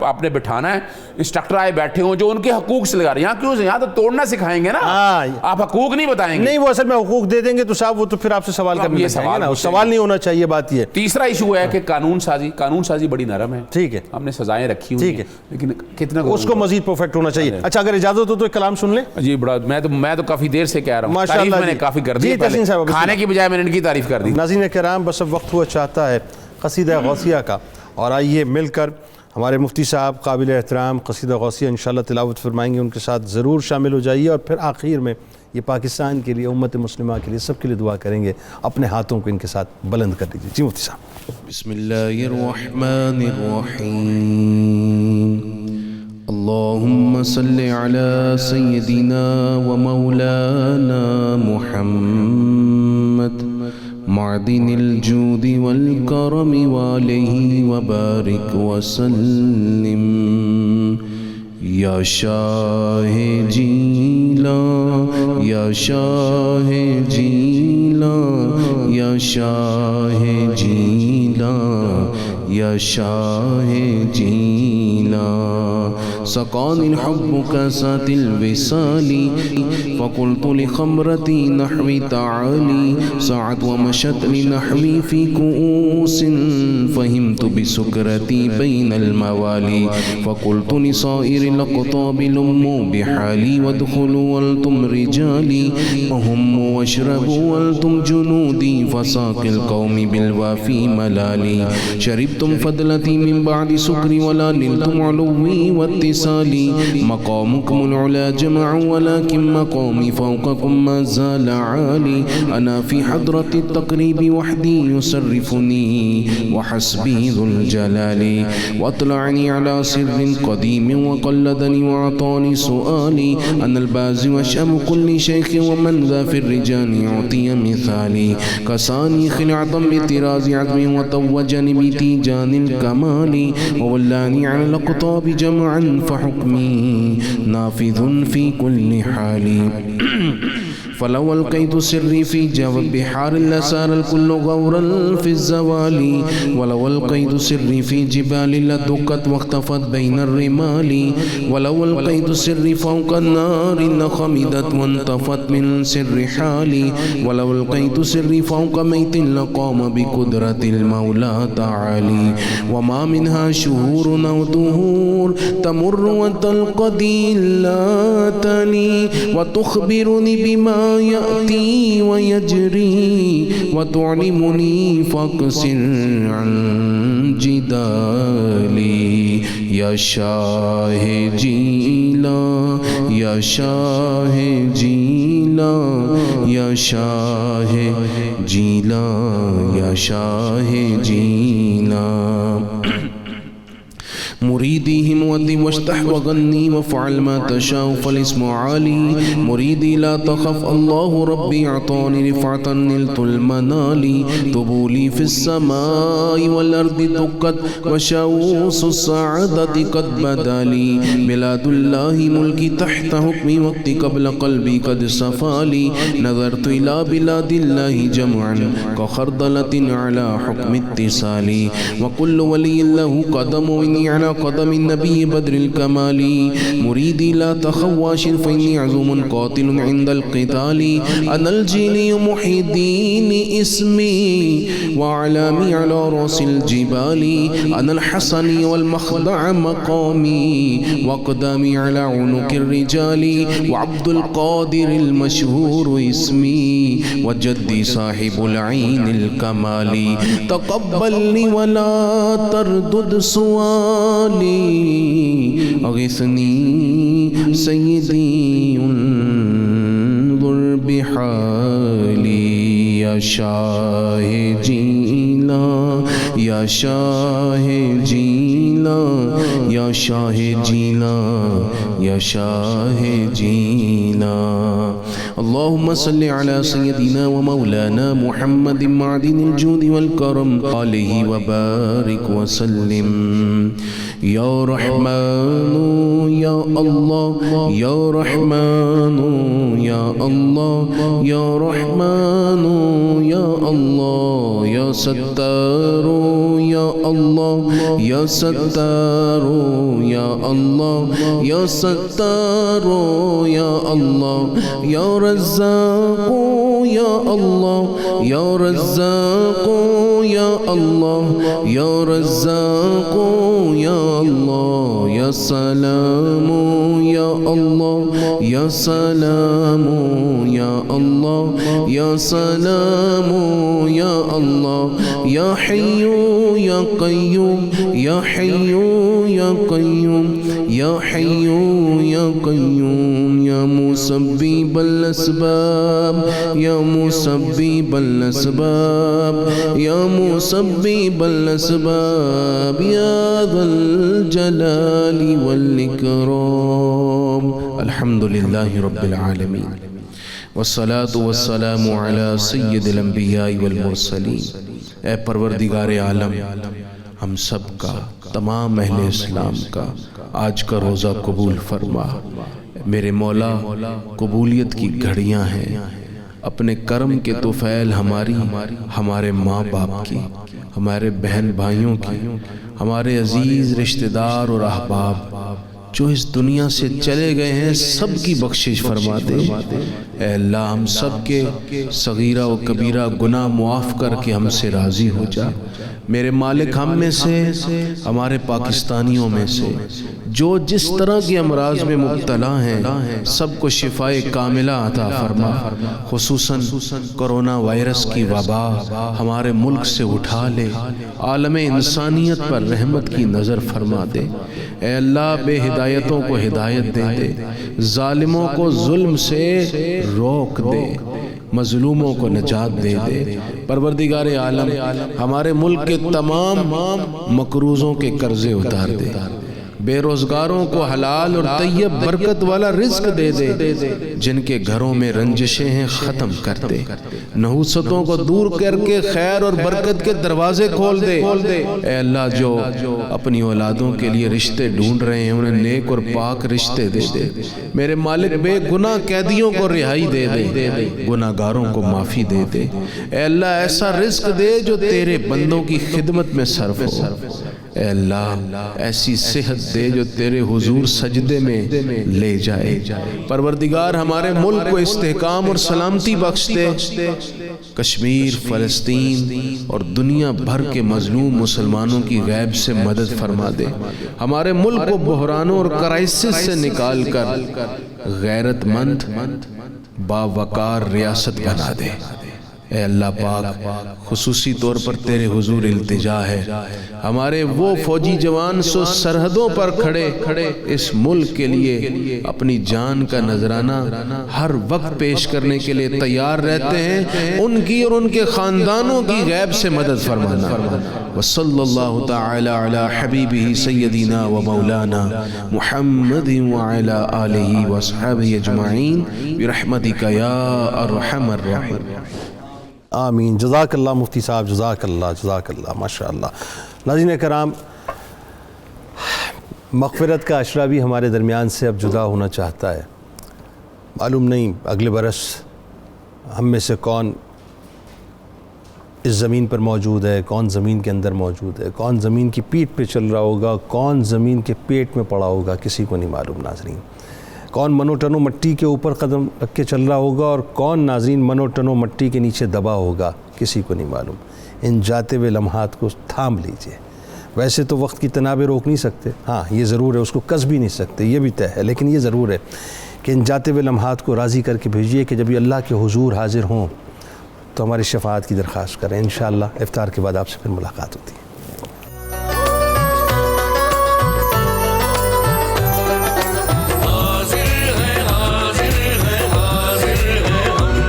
آپ نے بٹھانا ہے, انسٹرکٹر آئے بیٹھے ہوں جو ان کے حقوق سے لگا رہے ہیں. یہاں کیوں, یہاں تو توڑنا سکھائیں گے نا, آپ حقوق نہیں بتائیں گے. نہیں, وہ اصل میں حقوق دے دیں گے تو صاحب وہ تو پھر آپ سے سوال کرنے لگیں گے نا, سوال نہیں ہونا چاہیے. بات یہ تیسرا ایشو ہے کہ قانون سازی بڑی نرم ہے. ٹھیک ہے, ہم نے سزائیں رکھی ہوئی ہیں لیکن کتنا اس کو مزید پرفیکٹ ہونا چاہیے. اچھا اگر اجازت ہو تو ایک کلام سن لیں. جی بڑا, میں تو کافی دیر سے کہہ رہا ہوں, تعریف میں نے کافی کر دی, کھانے کی بجائے میں نے ان کی تعریف کر دی. ناظرین کرام, بس اب وقت ہوا چاہتا ہے قصیدہ غوثیہ کا, اور آئیے مل کر ہمارے مفتی صاحب قابل احترام قصیدہ غوثیہ انشاءاللہ تلاوت فرمائیں گے. ان کے ساتھ ضرور شامل ہو جائیے, اور پھر آخر میں یہ پاکستان کے لیے, امت مسلمہ کے لیے, سب کے لیے دعا کریں گے. اپنے ہاتھوں کو ان کے ساتھ بلند کر دیجیے. جی مفتی صاحب. بسم اللہ الرحمن الرحیم. اللہم صلی علی سیدنا و مولانا محمد معدن الجود والکرم وعلیہ وبارک وسلم. یا شاہ جیلاں یا شاہ جیلاں یا شاہ جیلاں یا شاہ جیلاں. سقانی الحب كاسات الوصال فقلت لخمرتي نحوي تعالي سعت ومشت لنحوي في كؤوس فهمت بسكرتي بين الموالي فقلت لصائر الأقطاب لموا بحالي وادخلوا وانتم رجالي وهموا واشربوا وانتم جنودي فساق القوم بالوافي ملالي. شربتم فضلتي من بعد سكري ولا نلتم علوي واتصالي. مقامكم العلا جمع ولكن مقامي فوقكم ما زال عالي. أنا في حضرة التقريب وحدي يصرفني وحسبي ذو الجلال. واطلعني على سر قديم وقلدني وعطاني سؤالي. أنا البازي وشأم كل شيخ ومن ذا في الرجال يعطي مثالي. كساني خلعة بطراز عزم وتوجني بتيجان الكمال. وولاني على الأقطاب جمعا فحكمي نافذ في كل حال. فلو القيت سري في جوف بحار لسار الكل غورا في الزوال. ولو القيت سري في جبال لدكت واختفت بين الرمال. ولو القيت سري فوق النار لخمدت وانطفت من سر حالي. ولو القيت سري فوق ميت لقام بقدرة المولى تعالي. وما منها شهور أو دهور تمر وتلقدي لا تلي وتخبرني بما يأتي ويجري وتعلمني فاقصر عن جدالي. يا شاه جيلا يا شاه جيلا يا شاه جيلا يا شاه جيلا. مريدي هموتي واشتح وغني وافعل ما تشاء فالاسم عالي. مريدي لا تخف الله ربي اعطاني رفعة نلت المنال. طبولي في السماء والأرض دكت وشوس السعادة قد بدا لي. بلاد الله ملكي تحت حكمي وقتي قبل قلبي قد صفالي. نظرت إلى بلاد الله جمعا كخردلة على حكم اتصالي. وكل ولي له قدم وإني على قدم النبي بدر الكمال. مريدي لا تخواش فإني عزوم قاتل عند القتال. أنا الجيلي محي الدين اسمي وأعلامي على رأس الجبال. أنا الحسني والمخدع مقامي وأقدامي على عنق الرجال. وعبد القادر المشهور اسمي وجدي صاحب العين الكمال. تقبلني ولا تردد سؤالي. أغثني سيدي انظر بحالی یا شاہ جیلاں یا شاہ جیلاں یا شاہ جیلاں یا شاہ جیلاں اللہم صلی علی سیدنا و مولانا محمد معدن الجود والکرم علیہ وبارک وسلم یا رحمان یا اللہ یا رحمان یا اللہ یا رحمان یا اللہ یا ستار یا اللہ یا ستار یا اللہ یا ستار یا اللہ یا رزاق یا اللہ یا رزاق یا اللہ یا رزاق یا اللہ یا سلام یا اللہ یا سلام یا اللہ یا سلام یا اللہ یا حی یا قیوم یا حی یا قیوم یا حی یا قیوم یا مسبب الاسباب یا مسبب الاسباب یا مسبب الاسباب یا ذا الجلال والاکرام الحمدللہ رب العالمین والصلاة والسلام علی سید الانبیاء والمرسلین۔ اے پروردگار عالم، ہم سب کا، تمام اہل اسلام کا آج کا روزہ قبول فرما۔ میرے مولا، قبولیت کی گھڑیاں ہیں، اپنے کرم کے طفیل ہماری، ہمارے ماں باپ کی، ہمارے بہن بھائیوں کی، ہمارے عزیز رشتہ دار اور احباب جو اس دنیا سے چلے گئے ہیں، سب کی بخشش فرما دے۔ اے اللہ، ہم سب کے صغیرہ و کبیرہ گناہ معاف کر کے ہم سے راضی ہو جا۔ میرے مالک، ہم میں سے، ہمارے پاکستانیوں میں سے جو جس طرح کے امراض میں مبتلا ہیں، سب کو شفاء کاملہ عطا فرما۔ خصوصاً کرونا وائرس کی وبا ہمارے ملک سے اٹھا لے، عالم انسانیت پر رحمت کی نظر فرما دے۔ اے اللہ، بے ہدایتوں کو ہدایت دے دے، ظالموں کو ظلم سے روک دے، مظلوموں کو نجات دے دے۔ پروردگار عالم، ہمارے ملک کے تمام مقروضوں کے قرضے اتار دے، بے روزگاروں کو حلال اور طیب برکت والا رزق دے دے، جن کے گھروں میں رنجشیں ہیں ختم کر دے، نحوستوں کو دور کر کے خیر اور برکت کے دروازے کھول دے۔ اے اللہ، جو اپنی اولادوں کے لیے رشتے ڈھونڈ رہے ہیں، انہیں نیک اور پاک رشتے دے دے۔ میرے مالک، بے گناہ قیدیوں کو رہائی دے دے، گناہ گاروں کو معافی دے دے۔ اے اللہ، ایسا رزق دے جو تیرے بندوں کی خدمت میں صرف ہو۔ اے اللہ، ایسی صحت دے جو تیرے حضور سجدے میں لے جائے۔ پروردگار، ہمارے ملک کو استحکام اور سلامتی بخش دے۔ کشمیر، فلسطین اور دنیا بھر کے مظلوم مسلمانوں کی غیب سے مدد فرما دے۔ ہمارے ملک کو بحرانوں اور کرائسس سے نکال کر غیرت مند، باوقار ریاست بنا دے۔ اے اللہ پاک، خصوصی طور پر تیرے حضور التجا ہے، ہمارے وہ فوجی جوان سو سرحدوں پر کھڑے اس ملک کے لیے اپنی جان کا نذرانہ ہر وقت پیش کرنے کے لیے تیار رہتے ہیں، ان کی اور ان کے خاندانوں کی غیب سے مدد فرمانا۔ وصلی اللہ تعالی علی حبیبہ سیدنا و مولانا محمد وعلی آلہ واصحابہ اجمعین برحمتک یا ارحم الراحمین۔ آمین۔ جزاک اللہ مفتی صاحب، جزاک اللہ ماشاء اللہ۔ ناظرین کرام، مغفرت کا عشرہ بھی ہمارے درمیان سے اب جدا ہونا چاہتا ہے۔ معلوم نہیں اگلے برس ہم میں سے کون اس زمین پر موجود ہے، کون زمین کے اندر موجود ہے، کون زمین کی پیٹھ پہ چل رہا ہوگا، کون زمین کے پیٹ میں پڑا ہوگا، کسی کو نہیں معلوم ناظرین۔ کون منو ٹنو مٹی کے اوپر قدم رکھ کے چل رہا ہوگا اور کون ناظرین منو ٹنو مٹی کے نیچے دبا ہوگا، کسی کو نہیں معلوم۔ ان جاتے ہوئے لمحات کو تھام لیجئے۔ ویسے تو وقت کی تنابیں روک نہیں سکتے، ہاں یہ ضرور ہے، اس کو کس بھی نہیں سکتے، یہ بھی طے ہے، لیکن یہ ضرور ہے کہ ان جاتے ہوئے لمحات کو راضی کر کے بھیجیے کہ جب یہ اللہ کے حضور حاضر ہوں تو ہماری شفاعت کی درخواست کریں۔ انشاءاللہ افطار کے بعد آپ سے پھر ملاقات ہوتی ہے۔ حاضر ہے ہم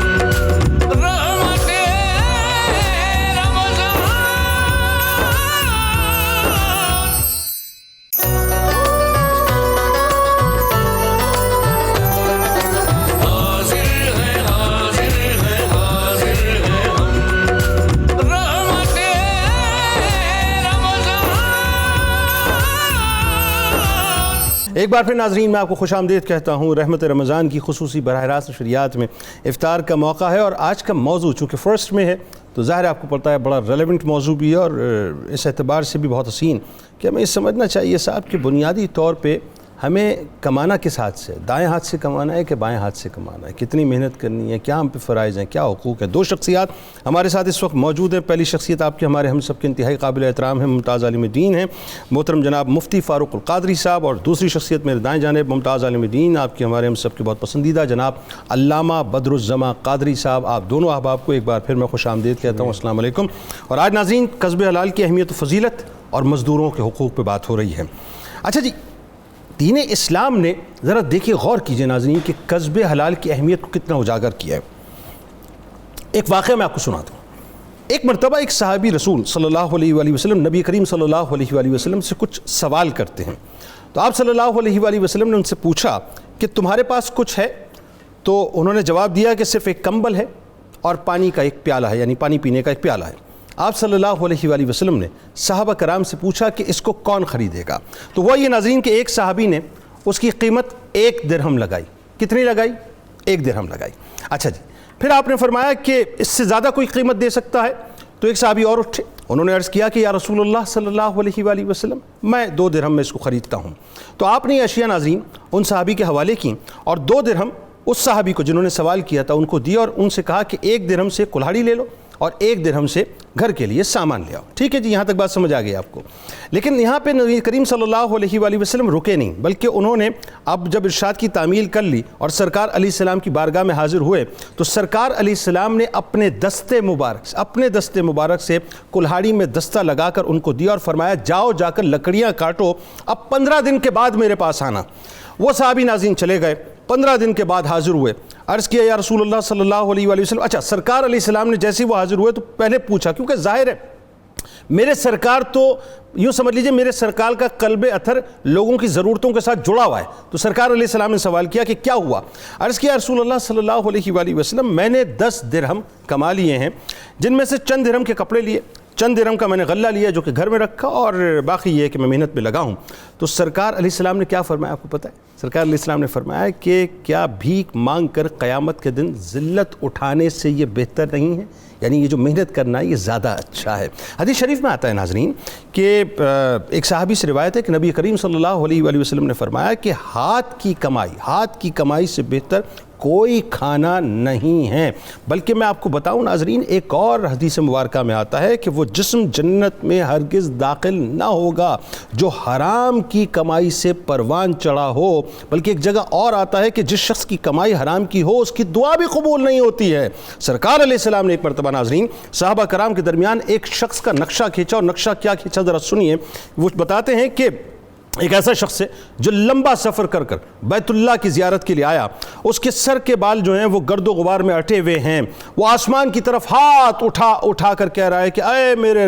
ایک بار پھر ناظرین میں آپ کو خوش آمدید کہتا ہوں. رحمت رمضان کی خصوصی براہ راست نشریات میں افطار کا موقع ہے, اور آج کا موضوع چونکہ فرسٹ میں ہے تو ظاہر ہے آپ کو پتہ ہے بڑا ریلیونٹ موضوع بھی ہے, اور اس اعتبار سے بھی بہت حسین کہ ہمیں یہ سمجھنا چاہیے صاحب کہ بنیادی طور پہ ہمیں کمانا کس ہاتھ سے, دائیں ہاتھ سے کمانا ہے کہ بائیں ہاتھ سے کمانا ہے, کتنی محنت کرنی ہے, کیا ہم پہ فرائض ہیں, کیا حقوق ہیں. دو شخصیات ہمارے ساتھ اس وقت موجود ہیں. پہلی شخصیت آپ کے ہمارے ہم سب کے انتہائی قابل احترام ہیں, ممتاز عالم دین ہیں محترم جناب مفتی فاروق القادری صاحب, اور دوسری شخصیت میرے دائیں جانب ممتاز عالم دین آپ کے ہمارے ہم سب کے بہت پسندیدہ جناب علامہ بدر الزماں قادری صاحب. آپ دونوں احباب کو ایک بار پھر میں خوش آمدید کہتا ہوں. السلام علیکم. اور آج ناظرین کسب حلال کی اہمیت و فضیلت اور مزدوروں کے حقوق پہ بات ہو رہی ہے. اچھا جی, دین اسلام نے ذرا دیکھیے غور کیجئے ناظرین کہ کسب حلال کی اہمیت کو کتنا اجاگر کیا ہے. ایک واقعہ میں آپ کو سناتا ہوں. ایک مرتبہ ایک صحابی رسول صلی اللہ علیہ وآلہ وسلم نبی کریم صلی اللہ علیہ وآلہ وسلم سے کچھ سوال کرتے ہیں. تو آپ صلی اللہ علیہ وآلہ وسلم نے ان سے پوچھا کہ تمہارے پاس کچھ ہے؟ تو انہوں نے جواب دیا کہ صرف ایک کمبل ہے اور پانی کا ایک پیالہ ہے, یعنی پانی پینے کا ایک پیالہ ہے. آپ صلی اللہ علیہ وآلہ وسلم نے صحابہ کرام سے پوچھا کہ اس کو کون خریدے گا؟ تو وہ یہ ناظرین کہ ایک صحابی نے اس کی قیمت 1 درہم لگائی. کتنی لگائی؟ 1 درہم لگائی. اچھا جی, پھر آپ نے فرمایا کہ اس سے زیادہ کوئی قیمت دے سکتا ہے؟ تو ایک صحابی اور اٹھے, انہوں نے عرض کیا کہ یا رسول اللہ صلی اللہ علیہ وآلہ وسلم میں 2 درہم میں اس کو خریدتا ہوں. تو آپ نے یہ اشیاء ناظرین ان صحابی کے حوالے کی, اور 2 درہم اس صحابی کو جنہوں نے سوال کیا تھا ان کو دیا, اور ان سے کہا کہ 1 درہم سے کلہاڑی لے لو اور 1 درہم سے گھر کے لیے سامان لے آؤ. ٹھیک ہے جی, یہاں تک بات سمجھ آ گئی آپ کو. لیکن یہاں پہ نبی کریم صلی اللہ علیہ وآلہ وسلم رکے نہیں, بلکہ انہوں نے اب جب ارشاد کی تعمیل کر لی اور سرکار علیہ السلام کی بارگاہ میں حاضر ہوئے, تو سرکار علیہ السلام نے اپنے دستے مبارک سے کلہاڑی میں دستہ لگا کر ان کو دیا, اور فرمایا جاؤ جا کر لکڑیاں کاٹو, اب 15 دن کے بعد میرے پاس آنا. وہ صحابی ناظرین چلے گئے, 15 دن کے بعد حاضر ہوئے, عرض کیا یا رسول اللہ صلی اللہ علیہ وآلہ وسلم. اچھا, سرکار علیہ السلام نے جیسے وہ حاضر ہوئے تو پہلے پوچھا, کیونکہ ظاہر ہے میرے سرکار تو یوں سمجھ لیجئے میرے سرکار کا قلب اتھر لوگوں کی ضرورتوں کے ساتھ جڑا ہوا ہے. تو سرکار علیہ السلام نے سوال کیا کہ کیا ہوا؟ عرض کیا رسول اللہ صلی اللہ علیہ وآلہ وسلم میں نے 10 درہم کما لیے ہیں, جن میں سے چند درہم کے کپڑے لیے, چند درہم کا میں نے غلہ لیا جو کہ گھر میں رکھا, اور باقی یہ ہے کہ میں محنت پہ لگا ہوں. تو سرکار علیہ السلام نے کیا فرمایا آپ کو پتہ ہے؟ سرکار علیہ السلام نے فرمایا کہ کیا بھیک مانگ کر قیامت کے دن ذلت اٹھانے سے یہ بہتر نہیں ہے؟ یعنی یہ جو محنت کرنا ہے یہ زیادہ اچھا ہے. حدیث شریف میں آتا ہے ناظرین کہ ایک صحابی سے روایت ہے کہ نبی کریم صلی اللہ علیہ وآلہ وسلم نے فرمایا کہ ہاتھ کی کمائی سے بہتر کوئی کھانا نہیں ہے. بلکہ میں آپ کو بتاؤں ناظرین, ایک اور حدیث مبارکہ میں آتا ہے کہ وہ جسم جنت میں ہرگز داخل نہ ہوگا جو حرام کی کمائی سے پروان چڑھا ہو. بلکہ ایک جگہ اور آتا ہے کہ جس شخص کی کمائی حرام کی ہو اس کی دعا بھی قبول نہیں ہوتی ہے. سرکار علیہ السلام نے ایک مرتبہ ناظرین صحابہ کرام کے درمیان ایک شخص کا نقشہ کھینچا, اور نقشہ کیا کھینچا ذرا سنیے. وہ بتاتے ہیں کہ ایک ایسا شخص ہے جو لمبا سفر کر کر بیت اللہ کی زیارت کے لیے آیا, اس کے سر کے بال جو ہیں وہ گرد و غبار میں اٹے ہوئے ہیں, وہ آسمان کی طرف ہاتھ اٹھا کر کہہ رہا ہے کہ اے میرے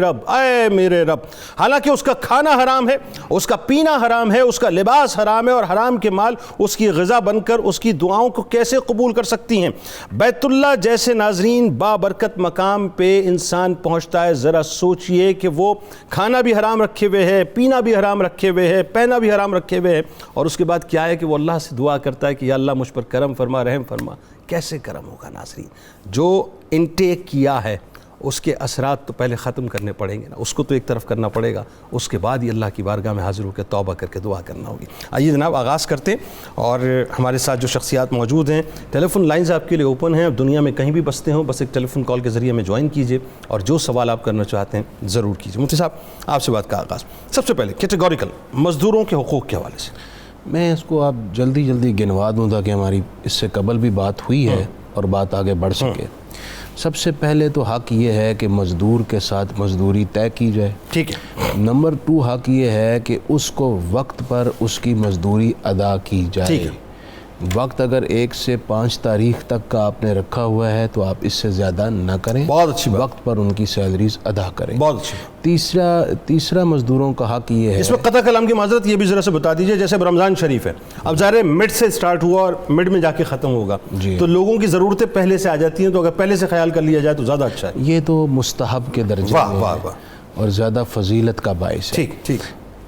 رب. حالانکہ اس کا کھانا حرام ہے, اس کا پینا حرام ہے, اس کا لباس حرام ہے, اور حرام کے مال اس کی غذا بن کر اس کی دعاؤں کو کیسے قبول کر سکتی ہیں؟ بیت اللہ جیسے ناظرین بابرکت مقام پہ انسان پہنچتا ہے, ذرا سوچئے کہ وہ کھانا بھی حرام رکھے ہوئے ہے, پینا بھی حرام رکھے ہوئے ہے, پہنا بھی حرام رکھے ہوئے ہیں, اور اس کے بعد کیا ہے کہ وہ اللہ سے دعا کرتا ہے کہ یا اللہ مجھ پر کرم فرما, رحم فرما. کیسے کرم ہوگا ناظرین؟ جو انٹیک کیا ہے اس کے اثرات تو پہلے ختم کرنے پڑیں گے نا, اس کو تو ایک طرف کرنا پڑے گا, اس کے بعد ہی اللہ کی بارگاہ میں حاضر ہو کے توبہ کر کے دعا کرنا ہوگی. آئیے جناب آغاز کرتے ہیں, اور ہمارے ساتھ جو شخصیات موجود ہیں, ٹیلی فون لائنز آپ کے لیے اوپن ہیں. اب دنیا میں کہیں بھی بستے ہوں بس ایک ٹیلی فون کال کے ذریعے میں جوائن کیجئے, اور جو سوال آپ کرنا چاہتے ہیں ضرور کیجئے. مفتی صاحب آپ سے بات کا آغاز. سب سے پہلے کیٹیگوریکل مزدوروں کے حقوق کے حوالے سے میں اس کو آپ جلدی گنوا دوں تاکہ ہماری اس سے قبل بھی بات ہوئی ہے اور بات آگے بڑھ سکے. سب سے پہلے تو حق یہ ہے کہ مزدور کے ساتھ مزدوری طے کی جائے. ٹھیک ہے. نمبر 2 حق یہ ہے کہ اس کو وقت پر اس کی مزدوری ادا کی جائے. ٹھیک ہے. وقت اگر 1 سے 5 تاریخ تک کا آپ نے رکھا ہوا ہے تو آپ اس سے زیادہ نہ کریں. بہت اچھی بات. وقت پر ان کی سیلریز ادا کریں. بہت اچھی. تیسرا مزدوروں کا حق یہ ہے, اس میں قطع کلام کی معذرت یہ بھی ذرا سے بتا دیجئے, جیسے رمضان شریف ہے, اب ظاہر ہے مڈ سے سٹارٹ ہوا اور مڈ میں جا کے ختم ہوگا, تو لوگوں کی ضرورتیں پہلے سے آ جاتی ہیں, تو اگر پہلے سے خیال کر لیا جائے تو زیادہ اچھا ہے. یہ تو مستحب کے درجے میں ہے اور زیادہ فضیلت کا باعث ہے. ٹھیک.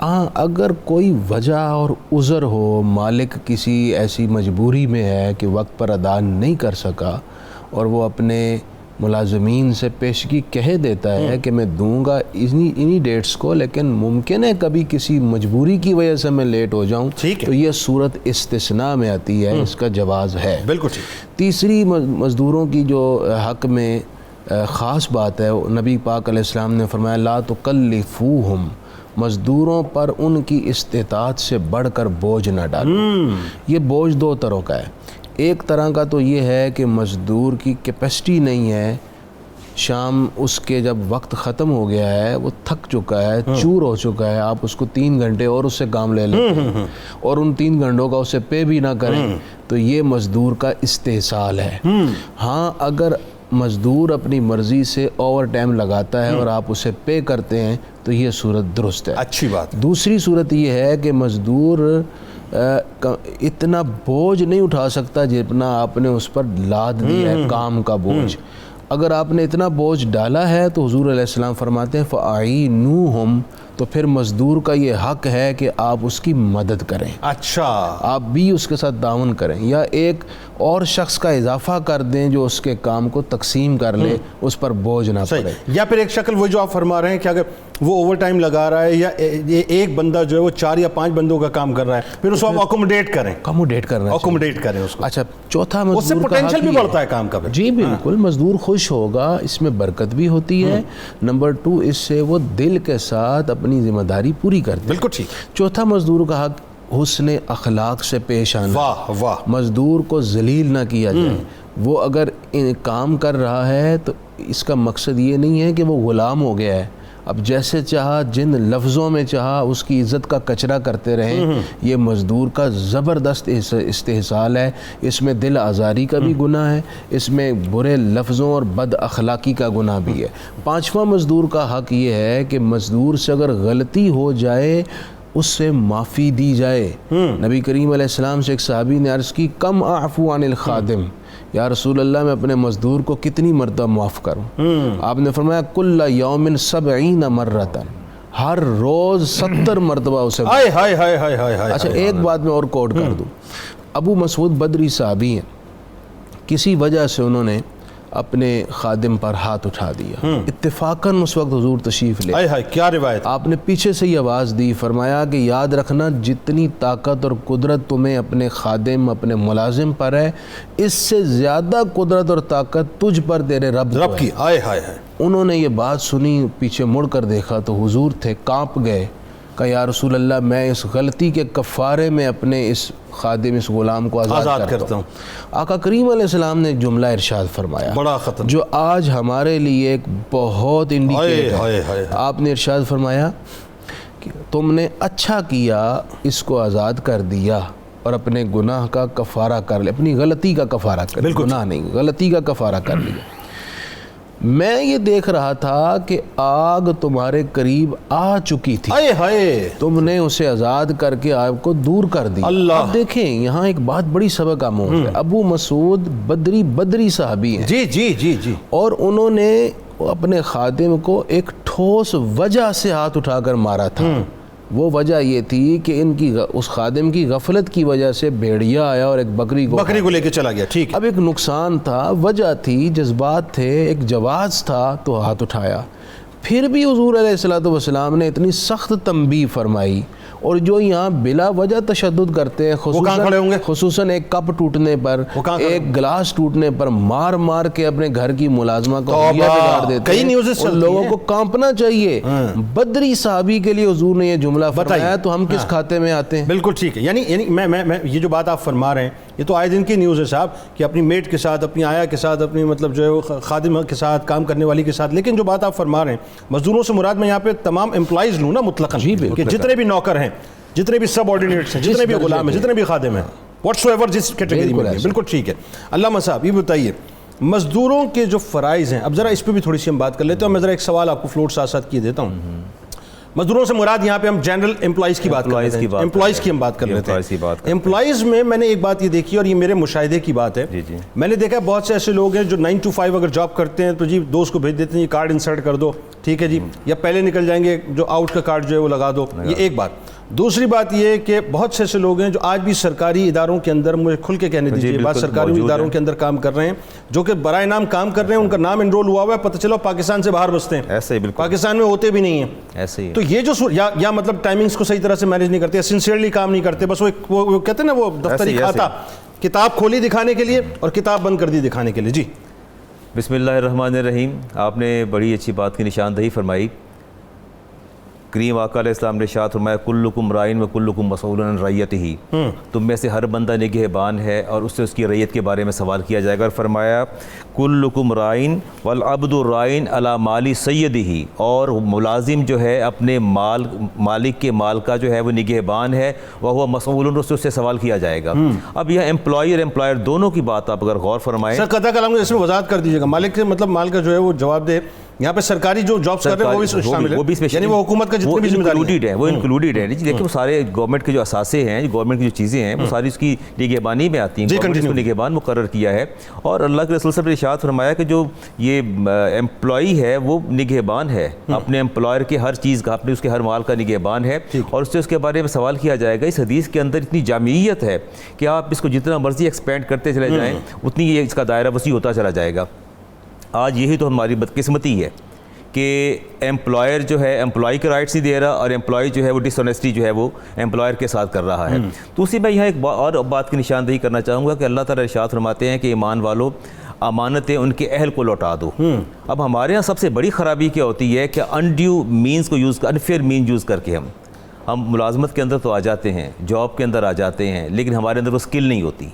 ہاں اگر کوئی وجہ اور عذر ہو، مالک کسی ایسی مجبوری میں ہے کہ وقت پر ادا نہیں کر سکا اور وہ اپنے ملازمین سے پیشگی کہہ دیتا ہے کہ میں دوں گا انہی ڈیٹس کو، لیکن ممکن ہے کبھی کسی مجبوری کی وجہ سے میں لیٹ ہو جاؤں، تو یہ صورت استثناء میں آتی ہے، اس کا جواز ہے۔ بالکل ٹھیک۔ تیسری مزدوروں کی جو حق میں خاص بات ہے، نبی پاک علیہ السلام نے فرمایا لا تکلفوہم، مزدوروں پر ان کی استطاعت سے بڑھ کر بوجھ نہ ڈالو۔ یہ بوجھ دو طرح کا ہے، ایک طرح کا تو یہ ہے کہ مزدور کی کیپیسٹی نہیں ہے، شام اس کے جب وقت ختم ہو گیا ہے، وہ تھک چکا ہے، چور ہو چکا ہے، آپ اس کو 3 گھنٹے اور اس سے کام لے لیتے ہیں اور ان 3 گھنٹوں کا اسے پے بھی نہ کریں، تو یہ مزدور کا استحصال ہے۔ ہاں اگر مزدور اپنی مرضی سے اوور ٹائم لگاتا ہے اور آپ اسے پے کرتے ہیں تو یہ صورت درست ہے۔ اچھی بات۔ دوسری صورت یہ ہے کہ مزدور اتنا بوجھ نہیں اٹھا سکتا جتنا آپ نے اس پر لاد دیا ہے کام کا بوجھ۔ اگر آپ نے اتنا بوجھ ڈالا ہے تو حضور علیہ السلام فرماتے ہیں فَأَعِينُوهُمْ، تو پھر مزدور کا یہ حق ہے کہ آپ اس کی مدد کریں، اچھا، آپ بھی اس کے ساتھ تعاون کریں، یا ایک اور شخص کا اضافہ کر دیں جو اس کے کام کو تقسیم کر لے، اس پر بوجھ نہ پڑے۔ یا پھر ایک شکل وہ جو آپ فرما رہے ہیں کہ اگر وہ اوور ٹائم لگا رہا ہے یا ایک بندہ جو ہے وہ 4 یا 5 بندوں کا کام کر رہا ہے، پھر اس کو آپ اکوموڈیٹ کریں، اکوموڈیٹ کریں اس کو۔ اچھا، چوتھا اس سے مزدور کا پوٹینشیل حق بھی یہ بڑھتا ہے کام کا۔ جی بالکل، مزدور خوش ہوگا، اس میں برکت بھی ہوتی ہے۔ نمبر 2، اس سے وہ دل کے ساتھ اپنی ذمہ داری پوری کرتے ہیں۔ بالکل ٹھیک۔ چوتھا مزدور کا حق حسن اخلاق سے پیش آنا۔ واہ واہ۔ مزدور کو ذلیل نہ کیا جائے۔ وہ اگر کام کر رہا ہے تو اس کا مقصد یہ نہیں ہے کہ وہ غلام ہو گیا ہے، اب جیسے چاہا جن لفظوں میں چاہا اس کی عزت کا کچرا کرتے رہیں، یہ مزدور کا زبردست استحصال ہے۔ اس میں دل آزاری کا بھی گناہ ہے، اس میں برے لفظوں اور بد اخلاقی کا گناہ بھی ہے۔ 5واں مزدور کا حق یہ ہے کہ مزدور سے اگر غلطی ہو جائے اس سے معافی دی جائے۔ نبی کریم علیہ السلام سے ایک صحابی نے عرض کی کم اعفو عن الخادم، یا رسول اللہ میں اپنے مزدور کو کتنی مرتبہ معاف کروں؟ آپ نے فرمایا کل یوم 70 مرتن، ہر روز 70 مرتبہ اسے۔ اچھا ایک بات میں اور کوٹ کر دوں، ابو مسعود بدری صحابی ہیں، کسی وجہ سے انہوں نے اپنے خادم پر ہاتھ اٹھا دیا، اتفاقاً اس وقت حضور تشریف لے، کیا روایت، آپ نے پیچھے سے یہ آواز دی، فرمایا کہ یاد رکھنا جتنی طاقت اور قدرت تمہیں اپنے خادم اپنے ملازم پر ہے، اس سے زیادہ قدرت اور طاقت تجھ پر تیرے رب کی۔ انہوں نے یہ بات سنی، پیچھے مڑ کر دیکھا تو حضور تھے، کانپ گئے، کہ یا رسول اللہ میں اس غلطی کے کفارے میں اپنے اس خادم اس غلام کو آزاد کرتا ہوں۔ آقا کریم علیہ السلام نے جملہ ارشاد فرمایا بڑا ختم، جو آج ہمارے لیے ایک بہت انڈیکیٹ ہے۔ آپ نے ارشاد فرمایا کہ تم نے اچھا کیا اس کو آزاد کر دیا اور اپنے گناہ کا کفارہ کر لیا، اپنی غلطی کا کفارہ کر لیا، گناہ نہیں، غلطی کا کفارہ کر لیا۔ میں یہ دیکھ رہا تھا کہ آگ تمہارے قریب آ چکی تھی، تم نے اسے آزاد کر کے آگ کو دور کر دیا۔ اب دیکھیں یہاں ایک بات بڑی سبق آموز ہے، ابو مسعود بدری صحابی ہیں، جی جی جی جی، اور انہوں نے اپنے خادم کو ایک ٹھوس وجہ سے ہاتھ اٹھا کر مارا تھا۔ وہ وجہ یہ تھی کہ ان کی اس خادم کی غفلت کی وجہ سے بھیڑیا آیا اور ایک بکری کو لے کے چلا گیا، ٹھیک۔ اب ایک نقصان تھا، وجہ تھی، جذبات تھے، ایک جواز تھا تو ہاتھ اٹھایا۔ پھر بھی حضور علیہ السلام نے اتنی سخت تنبیہ فرمائی، اور جو یہاں بلا وجہ تشدد کرتے ہیں، خصوصاً ایک کپ ٹوٹنے پر، ایک گلاس ٹوٹنے پر مار مار کے اپنے گھر کی ملازمہ کو بگاڑ دیتے ہیں، ان لوگوں کو کانپنا چاہیے۔ بدری صحابی کے لیے حضور نے یہ جملہ فرمایا تو ہم کس کھاتے میں آتے ہیں؟ بالکل ٹھیک ہے، یعنی میں یہ جو بات آپ فرما رہے ہیں یہ تو آئے دن کی نیوز ہے صاحب، کہ اپنی میٹ کے ساتھ، اپنی آیا کے ساتھ، اپنی مطلب جو ہے خادم کے ساتھ، کام کرنے والی کے ساتھ، لیکن جو بات آپ فرما رہے ہیں مزدوروں سے مراد میں یہاں پہ تمام امپلائیز لوں نا مطلقاً، کہ جتنے بھی نوکر ہیں، جتنے بھی سب آرڈینیٹس ہیں، جتنے بھی غلام ہیں، جتنے بھی خادم ہیں، واٹس ایور جس کیٹیگری میں، بالکل ٹھیک ہے۔ علامہ صاحب یہ بتائیے مزدوروں کے جو فرائض ہیں، اب ذرا اس پہ بھی تھوڑی سی ہم بات کر لیتے ہیں، میں ذرا ایک سوال آپ کو فلوٹ ساتھ ساتھ کیے دیتا ہوں۔ مزدوروں سے مراد یہاں پہ ہم جنرل امپلائیز کی بات کر رہے ہیں, امپلائیز کی ہم بات کر رہے ہیں. امپلائیز میں میں نے ایک بات یہ دیکھی, اور یہ میرے مشاہدے کی بات ہے, میں نے دیکھا بہت سے ایسے لوگ ہیں جو 9 to 5 اگر جاب کرتے ہیں تو جی دوست کو بھیج دیتے ہیں یہ کارڈ انسرٹ کر دو, ٹھیک ہے جی, یا پہلے نکل جائیں گے جو آؤٹ کا کارڈ جو ہے وہ لگا دو. یہ ایک بات. دوسری بات یہ کہ بہت سے ایسے لوگ ہیں جو آج بھی سرکاری اداروں کے اندر, مجھے کھل کے کہنے دیجیے بات, سرکاری اداروں کے اندر کام کر رہے ہیں, جو کہ برائے نام کام کر رہے ہیں, ان کا نام انرول ہوا ہوا ہے, پتہ چلو پاکستان سے باہر بستے ہیں, ایسے ہی پاکستان میں ہوتے بھی نہیں ہیں. ایسے ہی تو یہ جو یا مطلب ٹائمنگز کو صحیح طرح سے مینیج نہیں کرتے, سنسیئرلی کام نہیں کرتے, بس وہ کہتے ہیں نا وہ دفتری کھاتا, کتاب کھولی دکھانے کے لیے اور کتاب بند کر دی دکھانے کے لیے. جی بسم اللہ الرحمن الرحیم. آپ نے بڑی اچھی بات کی نشاندہی فرمائی. کریم آقا علیہ السلام نے ارشاد فرمایا کلکم رائن و کلکم مسئول عن رعیتہ, تم میں سے ہر بندہ نگہبان ہے اور اس سے اس کی رعیت کے بارے میں سوال کیا جائے گا. اور فرمایا کلکم رائن والعبد رائن علی مال سیدہ, اور ملازم جو ہے اپنے مالک کے مال کا جو ہے وہ نگہبان ہے, وہو مسئول, اس سے سوال کیا جائے گا. اب یہ امپلائی اور امپلائر دونوں کی بات آپ اگر غور فرمائیں. سر قطع کلام اس میں وضاحت کر دیجیے گا, مالک کے مطلب مال کا جو ہے وہ جواب دے. یہاں پہ سرکاری جو جابس کر رہے ہیں وہ بھی شامل ہے, یعنی وہ حکومت کا جتنی بھی ذمہ داری ہے وہ انکلوڈیڈ ہے. دیکھیں وہ سارے گورنمنٹ کے جو اثاثے ہیں, گورنمنٹ کی جو چیزیں ہیں وہ ساری اس کی نگہبانی میں آتی ہیں, گورنمنٹ اس کو نگہبان مقرر کیا ہے. اور اللہ کے رسول صلی اللہ علیہ وسلم نے ارشاد فرمایا کہ جو یہ امپلائی ہے وہ نگہبان ہے اپنے امپلائر کے ہر چیز کا, اپنے اس کے ہر مال کا نگہبان ہے, اور اس سے اس کے بارے میں سوال کیا جائے گا. اس حدیث کے اندر اتنی جامعیت ہے کہ آپ اس کو جتنا مرضی ایکسپینڈ کرتے چلے جائیں اتنی یہ اس کا دائرہ وسیع ہوتا چلا جائے گا. آج یہی تو ہماری بدقسمتی ہے کہ امپلائر جو ہے امپلائی کے رائٹس نہیں دے رہا, اور امپلائی جو ہے وہ ڈس آنیسٹی جو ہے وہ امپلائر کے ساتھ کر رہا ہے. تو اسی میں یہاں ایک اور بات کی نشاندہی کرنا چاہوں گا کہ اللہ تعالیٰ ارشاد فرماتے ہیں کہ ایمان والو امانتیں ان کے اہل کو لوٹا دو. اب ہمارے یہاں سب سے بڑی خرابی کیا ہوتی ہے کہ انڈیو مینز کو یوز کر, انفیئر مین یوز کر کے ہم ملازمت کے اندر تو آ جاتے ہیں, جاب کے اندر آ جاتے ہیں, لیکن ہمارے اندر وہ سکل نہیں ہوتی,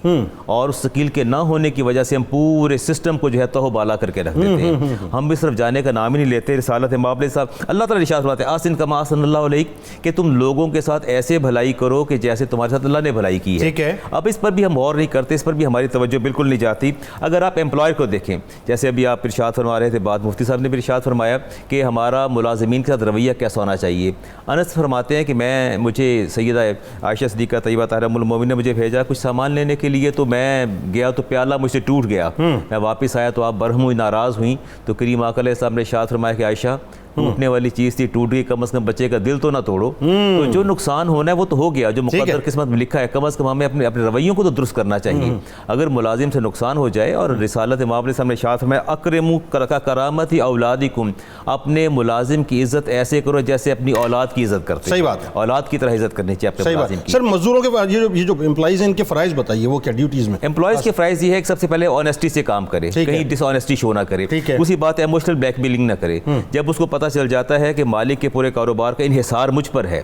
اور اس سکل کے نہ ہونے کی وجہ سے ہم پورے سسٹم کو جو ہے توہ بالا کر کے رکھ دیتے ہیں. ہم بھی صرف جانے کا نام ہی نہیں لیتے. رسالت مابلغ صاحب اللہ تعالیٰ ارشاد فرماتے ہیں آسن کما احسن اللہ علیک, کہ تم لوگوں کے ساتھ ایسے بھلائی کرو کہ جیسے تمہارے ساتھ اللہ نے بھلائی کی ہے. اب اس پر بھی ہم غور نہیں کرتے, اس پر بھی ہماری توجہ بالکل نہیں جاتی. اگر آپ امپلائر کو دیکھیں, جیسے ابھی آپ ارشاد فرما رہے تھے, بعد مفتی صاحب نے بھی ارشاد فرمایا کہ ہمارا ملازمین کے ساتھ رویہ کیسا ہونا چاہیے. انس فرماتے ہیں کہ مجھے سیدہ عائشہ صدیقہ طیبہ طاہرہ ام المومنین نے مجھے بھیجا کچھ سامان لینے کے لیے, تو میں گیا تو پیالہ مجھ سے ٹوٹ گیا. میں واپس آیا تو آپ برہم ہوئی, ناراض ہوئیں. تو کریم آقا علیہ السلام نے ارشاد فرمایا کہ عائشہ ٹوٹنے والی چیز تھی, ٹوٹ گئی, کم از کم بچے کا دل تو نہ توڑو. تو جو نقصان ہونا ہے وہ تو ہو گیا, جو مقدر قسمت میں لکھا ہے, کم از کم ہمیں اپنے رویوں کو تو درست کرنا چاہیے. اگر ملازم سے نقصان ہو جائے, اور رسالت مآب علیہ السلام نے ارشاد فرمایا اکرموا کرامت اولادکم, اپنے ملازم کی عزت ایسے کرو جیسے اپنی اولاد کی عزت کرتے. صحیح بات ہے, اولاد کی طرح عزت کرنی چاہیے اپنے ملازم کی. سر مزدوروں کے یہ جو امپلائیز ہیں ان کے فرائض بتائیے, وہ کیا ڈیوٹیز میں؟ امپلائیز کے فرائض یہ ہے کہ سب سے پہلے آنیسٹی سے کام کرے, کہیں ڈس آنیسٹی شو نہ کرے. دوسری بات ہے ایموشنل بلیک میلنگ نہ کرے. جب اس کو پتہ چل جاتا ہے کہ مالک کے پورے کاروبار کا انحصار مجھ پر ہے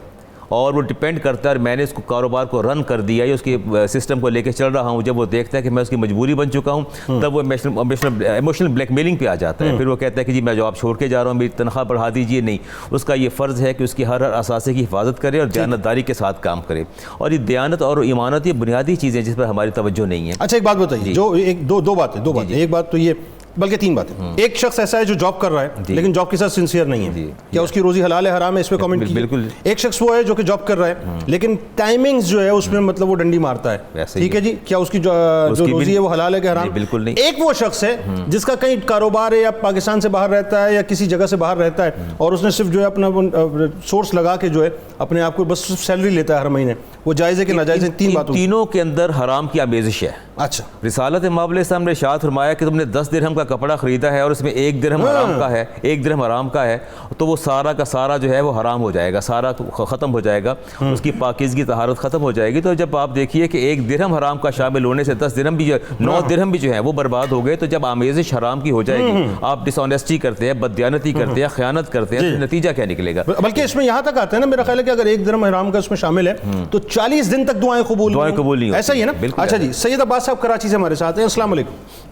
اور وہ ڈپینڈ کرتا ہے, اور میں نے اس کو کاروبار کو رن کر دیا, یا اس کے سسٹم کو لے کے چل رہا ہوں, جب وہ دیکھتا ہے کہ میں اس کی مجبوری بن چکا ہوں, تب وہ ایموشنل بلیک میلنگ پہ آ جاتا ہے. پھر وہ کہتا ہے کہ جی میں جاب چھوڑ کے جا رہا ہوں, میری تنخواہ بڑھا دیجیے. نہیں, اس کا یہ فرض ہے کہ اس کی ہر اثاثے کی حفاظت کرے اور دیانت داری کے ساتھ کام کرے. اور یہ دیانت اور ایمانت یہ بنیادی چیزیں جس پر ہماری توجہ نہیں ہے. اچھا ایک بات بتائیے, جو دو باتیں, ایک بات تو یہ, بلکہ تین باتیں. ایک شخص ایسا ہے جو جاب کر رہا ہے لیکن جاب کے ساتھ سنسیئر نہیں ہے, کیا اس کی روزی حلال ہے حرام ہے, اس پہ کامنٹ کیجیے. بالکل. ایک شخص وہ ہے جو کہ جاب کر رہا ہے لیکن ٹائمنگز جو ہے اس میں مطلب وہ ڈنڈی مارتا ہے, ٹھیک ہے جی, کیا اس کی جو روزی ہے وہ حلال ہے کہ حرام؟ بالکل نہیں. ایک وہ شخص ہے جس کا کہیں کاروبار ہے یا پاکستان سے باہر رہتا ہے یا کسی جگہ سے باہر رہتا ہے, اور اس نے صرف جو ہے اپنا سورس لگا کے جو ہے اپنے آپ کو بس سیلری لیتا ہے ہر مہینے, وہ جائز ہے کہ ناجائز ہے؟ تین باتوں, تینوں کے اندر حرام کی آمیزش ہے. اچھا, رسالت مآب علیہ السلام نے ارشاد فرمایا کہ تم نے 10 درہم کا کپڑا خریدا ہے اور اس میں 1 درہم حرام کا ہے, 1 درہم حرام کا ہے, تو وہ سارا کا سارا جو ہے وہ حرام ہو جائے گا, سارا ختم ہو جائے گا, اس کی پاکیزگی طہارت ختم ہو جائے گی. تو جب آپ دیکھیے کہ 1 درہم حرام کا شامل ہونے سے 10 درہم بھی 9 درہم بھی جو ہیں وہ برباد ہو گئے. تو جب آمیزش حرام کی ہو جائے گی, آپ ڈس آنیسٹی کرتے ہیں, بددیانتی کرتے ہیں, خیانت کرتے ہیں, نتیجہ کیا نکلے گا؟ بلکہ اس میں یہاں تک آتا ہے نا, میرا خیال ہے کہ اگر 1 درہم حرام کا اس میں شامل ہے تو 40 دن تک دعائیں قبول نہیں, ایسا ہی ہے نا؟ اچھا جی, سید عباس صاحب کراچی سے ہمارے ساتھ ہیں. السلام علیکم.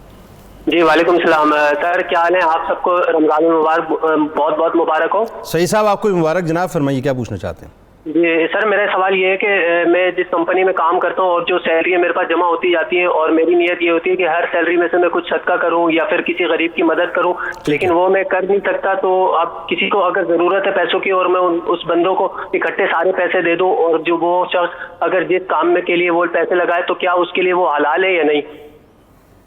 جی وعلیکم السلام سر, کیا حال ہے؟ آپ سب کو رمضان المبارک بہت بہت مبارک ہو. صحیح صاحب, آپ کو مبارک. جناب فرمائیے کیا پوچھنا چاہتے ہیں؟ جی سر، میرا سوال یہ ہے کہ میں جس کمپنی میں کام کرتا ہوں اور جو سیلری میرے پاس جمع ہوتی جاتی ہے، اور میری نیت یہ ہوتی ہے کہ ہر سیلری میں سے میں کچھ صدقہ کروں یا پھر کسی غریب کی مدد کروں، لیکن وہ میں کر نہیں سکتا. تو اب کسی کو اگر ضرورت ہے پیسوں کی اور میں اس بندوں کو اکٹھے سارے پیسے دے دوں، اور جو وہ شخص اگر جس کام میں کے لیے وہ پیسے لگائے، تو کیا اس کے لیے وہ حلال ہے یا نہیں؟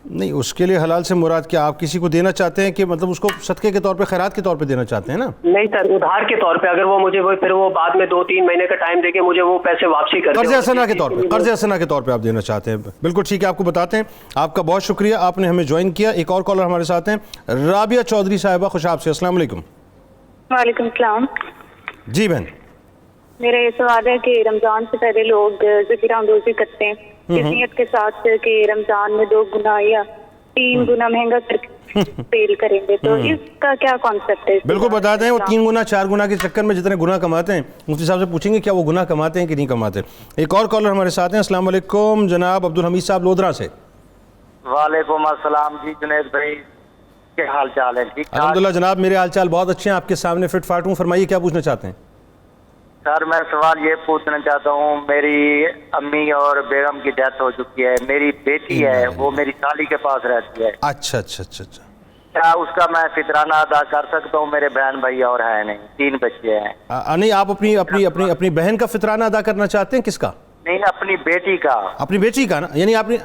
نہیں، اس کے لیے حلال سے مراد کیا آپ کسی کو دینا چاہتے ہیں کہ مطلب اس کو صدقے کے طور پہ، خیرات کے طور پہ دینا چاہتے ہیں نا؟ نہیں سر، ادھار کے طور پہ. اگر وہ مجھے پھر وہ بعد میں 2-3 مہینے کا ٹائم دے کے مجھے وہ پیسے واپسی کر دیں. قرض حسنہ کے طور پہ، قرض حسنہ کے طور پہ آپ دینا چاہتے ہیں. بالکل ٹھیک ہے، آپ کو بتاتے ہیں. آپ کا بہت شکریہ، آپ نے ہمیں جوائن کیا. ایک اور کالر ہمارے ساتھ ہیں، رابعہ چودھری صاحبہ خوشاب سے. السلام علیکم. وعلیکم السلام. جی بہن، میرا یہ سوال ہے کہ رمضان سے پہلے لوگ ذکر اندوزی کرتے ہیں اس نیت کے ساتھ کہ رمضان میں 2 گنا یا 3 گنا مہنگا کر کے فیل کریں گے، تو اس کا کیا کانسیپٹ ہے؟ بالکل بتا دیں. وہ 3 گنا 4 گنا کے چکر میں جتنے گناہ کماتے ہیں، مفتی صاحب سے پوچھیں گے کیا وہ گناہ کماتے ہیں کہ نہیں کماتے. ایک اور کالر ہمارے ساتھ ہیں. السلام علیکم جناب عبدالحمید صاحب لودھرا سے. وعلیکم السلام. جی جنید بھائی، کیا حال چال ہے؟ ٹھیک ٹھاک؟ الحمدللہ جناب، میرے حال چال بہت اچھے ہیں، آپ کے سامنے فٹ فاٹ ہوں. فرمائیے کیا پوچھنا چاہتے ہیں؟ سر میں سوال یہ پوچھنا چاہتا ہوں، میری امی اور بیگم کی ڈیتھ ہو چکی ہے، میری بیٹی ہے، وہ میری سالی کے پاس رہتی ہے. اچھا اچھا اچھا اچھا. کیا اس کا میں فطرانہ ادا کر سکتا ہوں؟ میرے بہن بھائی اور ہیں نہیں، 3 بچے ہیں. نہیں، آپ اپنی بہن کا فطرانہ ادا کرنا چاہتے ہیں؟ کس کا؟ نہیں، اپنی بیٹی کا. اپنی بیٹی کا نا، یعنی آپ نے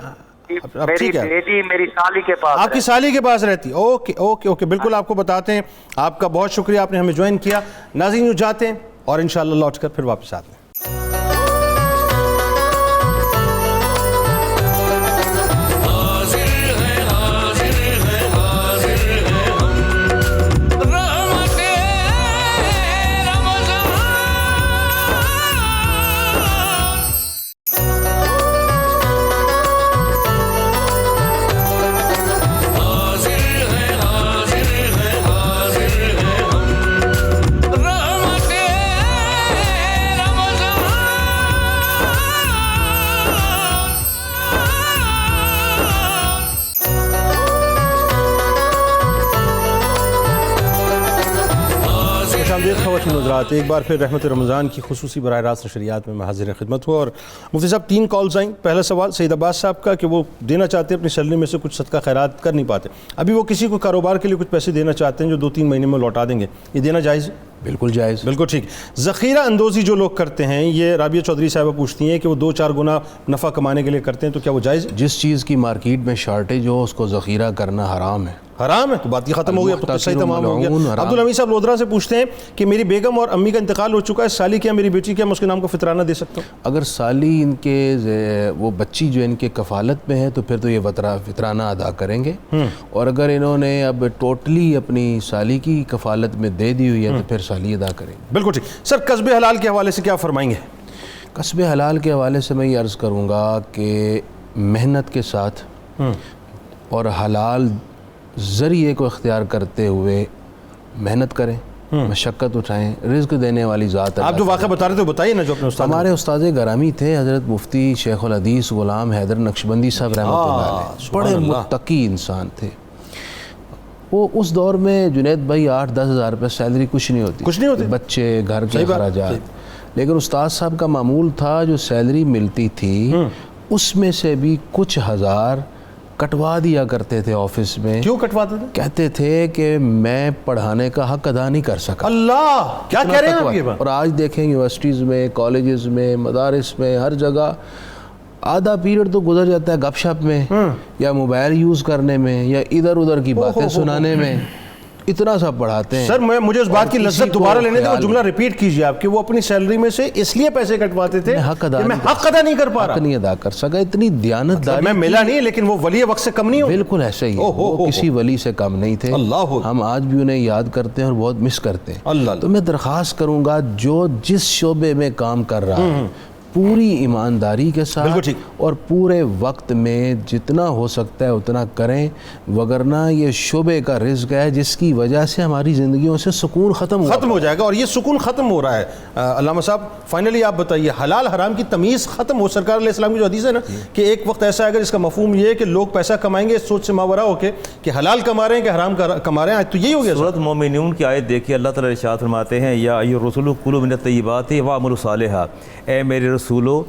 میری بیٹی میری سالی کے پاس، آپ کی سالی کے پاس رہتی. اوکے اوکے اوکے، بالکل آپ کو بتاتے ہیں. آپ کا بہت شکریہ، آپ نے ہمیں جوائن کیا. ناظرین جاتے ہیں اور انشاءاللہ لوٹ کر پھر واپس آتے ہیں. خواتین حضرات، ایک بار پھر رحمت رمضان کی خصوصی براہ راست نشریات میں حاضر خدمت ہوا. اور مفتی صاحب 3 کالز آئیں. پہلا سوال سعید عباس صاحب کا کہ وہ دینا چاہتے ہیں، اپنی سیلری میں سے کچھ صدقہ خیرات کر نہیں پاتے. ابھی وہ کسی کو کاروبار کے لیے کچھ پیسے دینا چاہتے ہیں جو 2-3 مہینے میں لوٹا دیں گے، یہ دینا جائز؟ بالکل جائز. بالکل ٹھیک. ذخیرہ اندوزی جو لوگ کرتے ہیں، یہ رابعہ چودھری صاحبہ پوچھتی ہیں کہ وہ 2-4 گنا نفع کمانے کے لیے کرتے ہیں، تو کیا وہ جائز؟ جس چیز کی مارکیٹ میں شارٹیج ہو اس کو ذخیرہ کرنا حرام ہے. حرام ہے تو بات یہ ختم ہو گیا، تو قصہ ہی تمام ہو گیا. عبدالحمید صاحب لودھرا سے پوچھتے ہیں کہ میری بیگم اور امی کا انتقال ہو چکا ہے، سالی کیا میری بیٹی کیا میں اس کے نام کا فطرانہ دے سکتا ہوں؟ اگر سالی ان کے وہ بچی جو ان کے کفالت میں ہے تو پھر تو یہ فطرانہ ادا کریں گے. اور اگر انہوں نے اب ٹوٹلی اپنی سالی کی کفالت میں دے دی ہوئی ہے تو پھر سالی ادا کریں گے. بالکل ٹھیک. سر قصب حلال کے حوالے سے کیا فرمائیں گے؟ قصب حلال کے حوالے سے میں یہ عرض کروں گا کہ محنت کے ساتھ اور حلال ذریعے کو اختیار کرتے ہوئے محنت کریں، مشقت اٹھائیں. رزق دینے والی ذات ہے. آپ جو واقعہ بتا رہے تھے بتائیے نا جو اپنے استاد. ہمارے استاد گرامی تھے حضرت مفتی شیخ الحدیث غلام حیدر نقشبندی صاحب رحمۃ اللہ علیہ، بڑے متقی انسان تھے. وہ اس دور میں جنید بھائی 8-10 ہزار روپے سیلری کچھ نہیں ہوتی، بچے گھر کے اخراجات. لیکن استاد صاحب کا معمول تھا جو سیلری ملتی تھی اس میں سے بھی کچھ ہزار کٹوا دیا کرتے تھے آفس میں. کیوں کٹواتے تھے؟ کہتے تھے کہ میں پڑھانے کا حق ادا نہیں کر سکا. اللہ، کیا کہہ رہے ہیں آپ یہ بات؟ اور آج دیکھیں یونیورسٹیز میں، کالجز میں، مدارس میں، ہر جگہ آدھا پیریڈ تو گزر جاتا ہے گپ شپ میں یا موبائل یوز کرنے میں یا ادھر ادھر کی باتیں سنانے میں. اتنا سا پڑھاتے ہیں. سر مجھے اس بات کی لذت دوبارہ لینے دیں، وہ جملہ ریپیٹ کیجئے آپ کہ وہ اپنی سیلری میں سے اس لیے پیسے کٹواتے تھے کہ میں حق ادا نہیں کر پا رہا، حق نہیں ادا کر سکا. اتنی دیانتداری میں ملا نہیں، لیکن وہ ولی وقت سے کم نہیں ہو. بالکل ایسا ہی، وہ کسی ولی سے کم نہیں تھے. ہم آج بھی انہیں یاد کرتے ہیں اور بہت مس کرتے ہیں. تو میں درخواست کروں گا جو جس شعبے میں کام کر رہا ہے پوری ایمانداری کے ساتھ اور پورے وقت میں جتنا ہو سکتا ہے اتنا کریں، وگرنہ یہ شعبے کا رزق ہے جس کی وجہ سے ہماری زندگیوں سے سکون ختم ہو جائے گا، اور یہ سکون ختم ہو رہا ہے۔ علامہ صاحب فائنلی آپ بتائیے، حلال حرام کی تمیز ختم ہو، سرکار علیہ السلام کی جو حدیث ہے نا کہ ایک وقت ایسا آئے گا جس کا مفہوم یہ ہے کہ لوگ پیسہ کمائیں گے اس سوچ سے ماورا ہو کے کہ حلال کما رہے ہیں کہ حرام کما رہے ہیں، تو یہی ہو گیا۔ سورۃ مومنون کی آیت دیکھیے، اللہ تعالیٰ ارشاد فرماتے ہیں یا ایھا الرسول کلوا من الطیبات واعملوا صالحا، اے میرے رسولو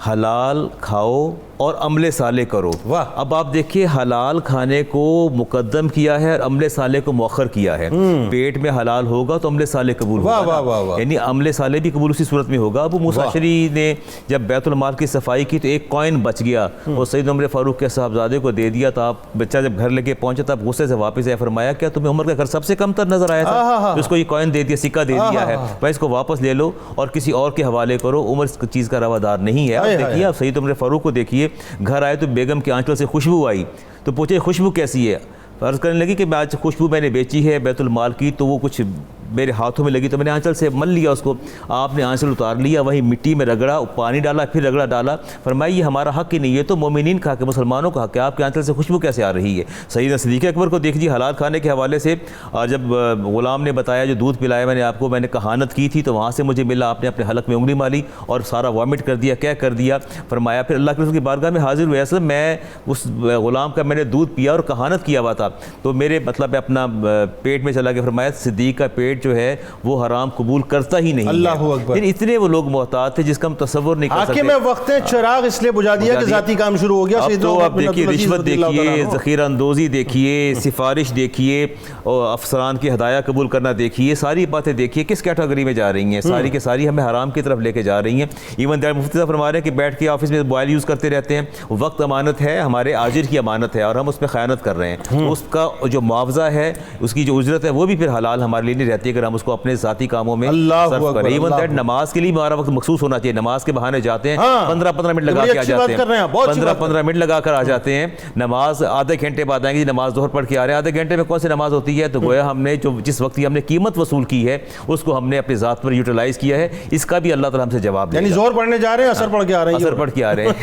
حلال کھاؤ اور عمل صالح کرو۔ اب آپ دیکھیے حلال کھانے کو مقدم کیا ہے اور عمل صالح کو مؤخر کیا ہے۔ پیٹ میں حلال ہوگا تو عمل صالح قبول ہوگا، یعنی عمل صالح بھی قبول اسی صورت میں ہوگا۔ ابو موسیٰ اشعری نے جب بیت المال کی صفائی کی تو ایک کوائن بچ گیا، وہ سید عمر فاروق کے صاحبزادے کو دے دیا، تو آپ بچہ جب گھر لے کے پہنچا تھا غصے سے واپس آیا، فرمایا کیا تمہیں عمر کا گھر سب سے کم تر نظر آیا تھا؟ اس کو یہ کوائن دے دیا، سکہ دے دیا ہے، بھائی اس کو واپس لے لو اور کسی اور کے حوالے کرو، عمر اس چیز کا روادار نہیں ہے۔ آپ دیکھیے، آپ سید عمر فاروق کو دیکھیے، گھر آئے تو بیگم کے آنچل سے خوشبو آئی، تو پوچھے خوشبو کیسی ہے؟ عرض کرنے لگی کہ میں آج خوشبو میں نے بیچی ہے بیت المال کی، تو وہ کچھ میرے ہاتھوں میں لگی تو میں نے آنچل سے مل لیا اس کو۔ آپ نے آنچل اتار لیا، وہیں مٹی میں رگڑا، پانی ڈالا، پھر رگڑا ڈالا، فرمایا یہ ہمارا حق ہی نہیں ہے، تو مومنین کا حق ہے، مسلمانوں کا حق ہے، آپ کے آنچل سے خوشبو کیسے آ رہی ہے؟ سیدنا صدیق اکبر کو دیکھ جی حلال کھانے کے حوالے سے، جب غلام نے بتایا جو دودھ پلایا میں نے آپ کو، میں نے کہانت کی تھی تو وہاں سے مجھے ملا، آپ نے اپنے حلق میں انگلی ماری اور سارا وامٹ کر دیا، کیا کر دیا؟ فرمایا پھر اللہ کے رسول کی بارگاہ میں حاضر ہوئے، اصل میں اس غلام کا میں نے دودھ پیا اور کہانت کیا ہوا تھا، تو میرے مطلب اپنا پیٹ میں چلا گیا۔ فرمایا صدیق کا پیٹ جو ہے وہ حرام قبول کرتا ہی نہیں ہے۔ اللہ اکبر، اتنے وہ لوگ محتاط تھے جس کا ہم تصور نہیں کر سکتے۔ آنکھیں میں وقت چراغ اس لیے بجھا دیا کہ ذاتی کام شروع ہو گیا۔ اب تو آپ دیکھیے رشوت دیکھیے، ذخیرہ اندوزی دیکھیے، سفارش دیکھیے، اور افسران کی ہدایہ قبول کرنا دیکھیے، ساری باتیں دیکھیے کس کیٹیگری میں جا رہی ہیں، ساری کی ساری ہمیں حرام کی طرف لے کے جا رہی ہیں۔ ایون دیٹ مفتی صاحب فرما رہے ہیں کہ بیٹھ کے آفس میں موبائل یوز کرتے رہتے ہیں، وقت امانت ہے، ہمارے آجر کی امانت ہے اور ہم اس میں خیانت کر رہے ہیں، اس کا جو معاوضہ ہے، اس کی جو اجرت ہے وہ بھی پھر حلال ہمارے لیے نہیں رہتی اگر ہم اس کو اپنے ذاتی کاموں میں صرف کریں۔ ایون دیٹ نماز کے لیے ہمارا وقت مخصوص ہونا چاہیے، نماز کے بہانے جاتے ہیں 15 منٹ لگا کے آ جاتے ہیں، 15 منٹ لگا کر آ جاتے ہیں، نماز آدھے گھنٹے بعد آئیں گے، نماز ظہر پڑھ کے آ رہے ہیں، آدھے گھنٹے میں کون سی نماز ہوتی ہے؟ تو گویا ہم نے جو جس وقت کی ہم نے قیمت وصول کی ہے اس کو ہم نے اپنی ذات پر یوٹیلائز کیا ہے، اس کا بھی اللہ تعالیٰ ہم سے جواب دے گا۔ یعنی ظہر پڑھنے جا رہے ہیں، اثر پڑھ کے آ رہے ہیں، اثر پڑھ کے آ رہے ہیں،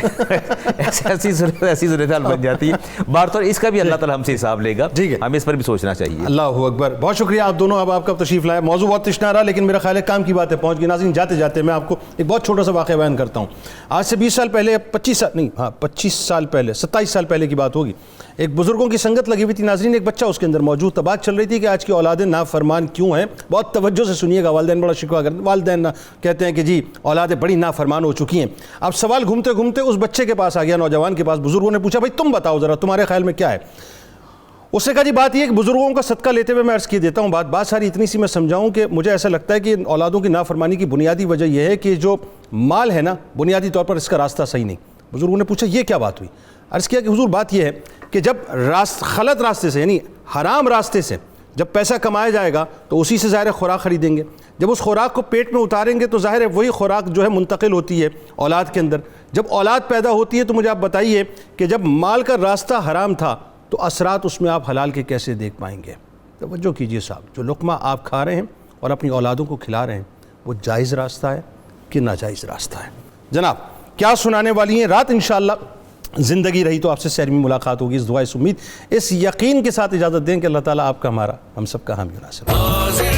ایسی صورتحال بن جاتی ہے بار طور، اس کا بھی اللہ تعالیٰ ہم سے حساب لے گا، ہمیں اس پر بھی سوچنا چاہیے۔ اللہ اکبر، بہت شکریہ آپ دونوں، اب آپ کا تشریف لائے، موضوع بہت تشنہ رہا لیکن میرا خیال ہے کام کی باتیں پہنچ گئی۔ ناظرین جاتے جاتے میں آپ کو ایک بہت چھوٹا سا واقعہ بیان کرتا ہوں۔ آج سے 20 سال پہلے، 25 سال پہلے، 27 سال پہلے کی بات ہوگی، ایک بزرگوں کی سنگت لگی ہوئی تھی ناظرین، ایک بچہ اس کے اندر موجود تھا، بات چل رہی تھی کہ آج کی اولادیں نافرمان کیوں ہیں، بہت توجہ سے سنیے گا، والدین بڑا شکوہ کرتے ہیں، والدین کہتے ہیں کہ جی اولادیں بڑی نافرمان ہو چکی ہیں۔ اب سوال گھومتے گھومتے اس بچے کے پاس آ گیا، نوجوان کے پاس، بزرگوں نے پوچھا بھائی تم بتاؤ ذرا تمہارے خیال میں کیا ہے؟ اس نے کہا جی بات یہ ہے کہ بزرگوں کا صدقہ لیتے ہوئے میں عرض کی دیتا ہوں، بات ساری اتنی سی میں سمجھاؤں کہ مجھے ایسا لگتا ہے کہ اولادوں کی نافرمانی کی بنیادی وجہ یہ ہے کہ جو مال ہے نا، بنیادی طور پر اس کا راستہ صحیح نہیں۔ بزرگوں نے پوچھا یہ کیا بات ہوئی؟ عرض کیا کہ حضور بات یہ ہے کہ جب غلط راستے سے یعنی حرام راستے سے جب پیسہ کمایا جائے گا تو اسی سے ظاہر خوراک خریدیں گے، جب اس خوراک کو پیٹ میں اتاریں گے تو ظاہر ہے وہی خوراک جو ہے منتقل ہوتی ہے اولاد کے اندر، جب اولاد پیدا ہوتی ہے تو مجھے آپ بتائیے کہ جب مال کا راستہ حرام تھا تو اثرات اس میں آپ حلال کے کیسے دیکھ پائیں گے؟ توجہ کیجئے صاحب، جو لقمہ آپ کھا رہے ہیں اور اپنی اولادوں کو کھلا رہے ہیں وہ جائز راستہ ہے کہ ناجائز راستہ ہے؟ جناب کیا سنانے والی ہیں رات، انشاءاللہ زندگی رہی تو آپ سے سیر میں ملاقات ہوگی، اس دعا اس امید اس یقین کے ساتھ اجازت دیں کہ اللہ تعالیٰ آپ کا ہمارا ہم سب کا حامی و ناصر۔